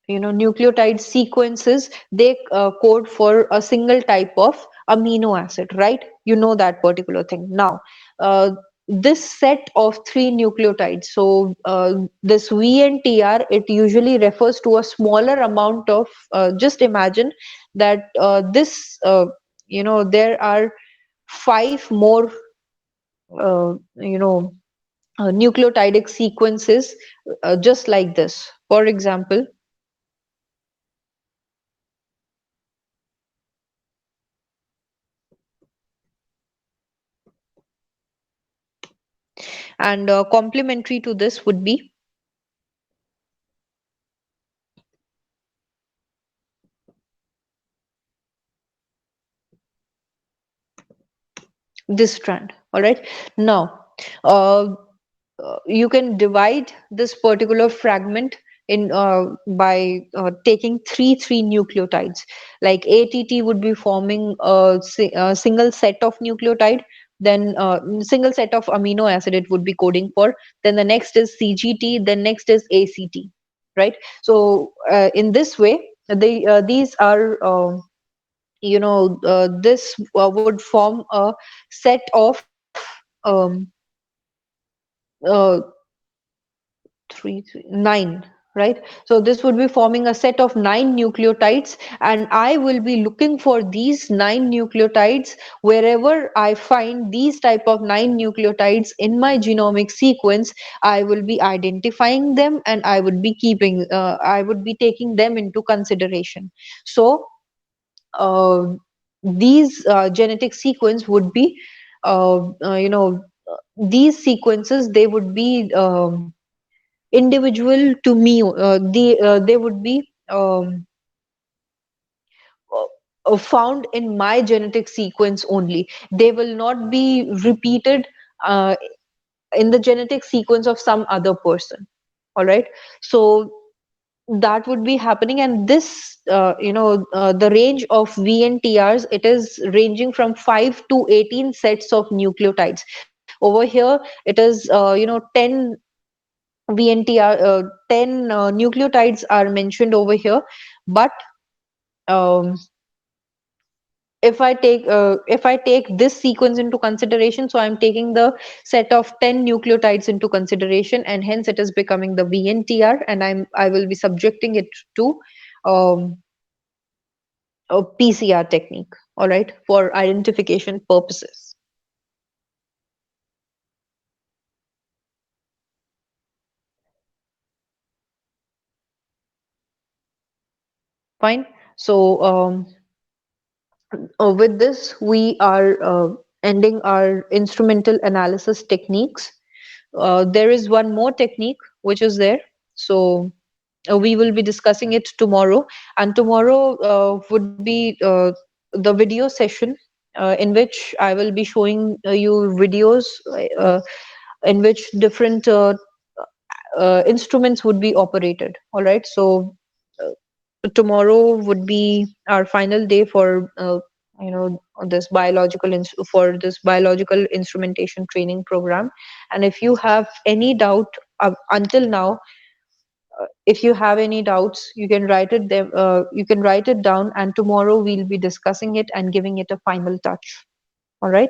Speaker 1: nucleotide sequences, they code for a single type of amino acid, right? You know that particular thing. Now this set of three nucleotides, so this VNTR, it usually refers to a smaller amount of just imagine that there are five more uh, you know nucleotidic sequences just like this. For example, and complementary to this would be this strand. All right. Now uh, you can divide this particular fragment in by taking three nucleotides. Like ATT would be forming a single set of nucleotide, then single set of amino acid it would be coding for, then the next is CGT, then next is ACT, right? So in this way, these are this would form a set of uh, nine, right? So this would be forming a set of nine nucleotides, and I will be looking for these nine nucleotides wherever I find these type of nine nucleotides in my genomic sequence. I will be identifying them, and I would be taking them into consideration. So uh, these genetic sequence would be uh, uh, you know these sequences, they would be individual to me. They would be found in my genetic sequence only. They will not be repeated uh, in the genetic sequence of some other person. All right. So that would be happening. And this the range of VNTRs, it is ranging from 5 to 18 sets of nucleotides. Over here it is 10 VNTR, 10 nucleotides are mentioned over here. But um, if I take this sequence into consideration, so I'm taking the set of 10 nucleotides into consideration, and hence it is becoming the VNTR, and I will be subjecting it to um, a PCR technique, all right, for identification purposes. Fine. So with this, we are ending our instrumental analysis techniques. There is one more technique which is there. So we will be discussing it tomorrow, and tomorrow would be the video session in which I will be showing you videos uh, in which different instruments would be operated. All right, so tomorrow would be our final day for this for this biological instrumentation training program. And if you have any doubt until now, if you have any doubts, you can write it down, and tomorrow we'll be discussing it and giving it a final touch. All right.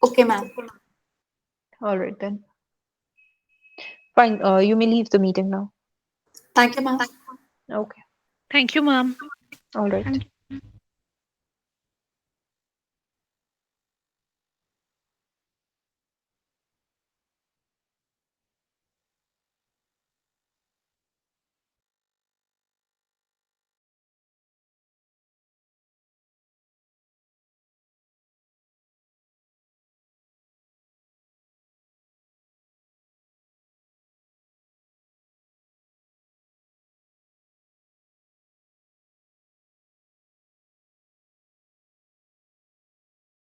Speaker 2: Okay, ma'am.
Speaker 1: All right then. Fine. You may leave the meeting now.
Speaker 2: Thank you, ma'am.
Speaker 1: Okay.
Speaker 3: Thank you, ma'am.
Speaker 1: All right.
Speaker 3: Thank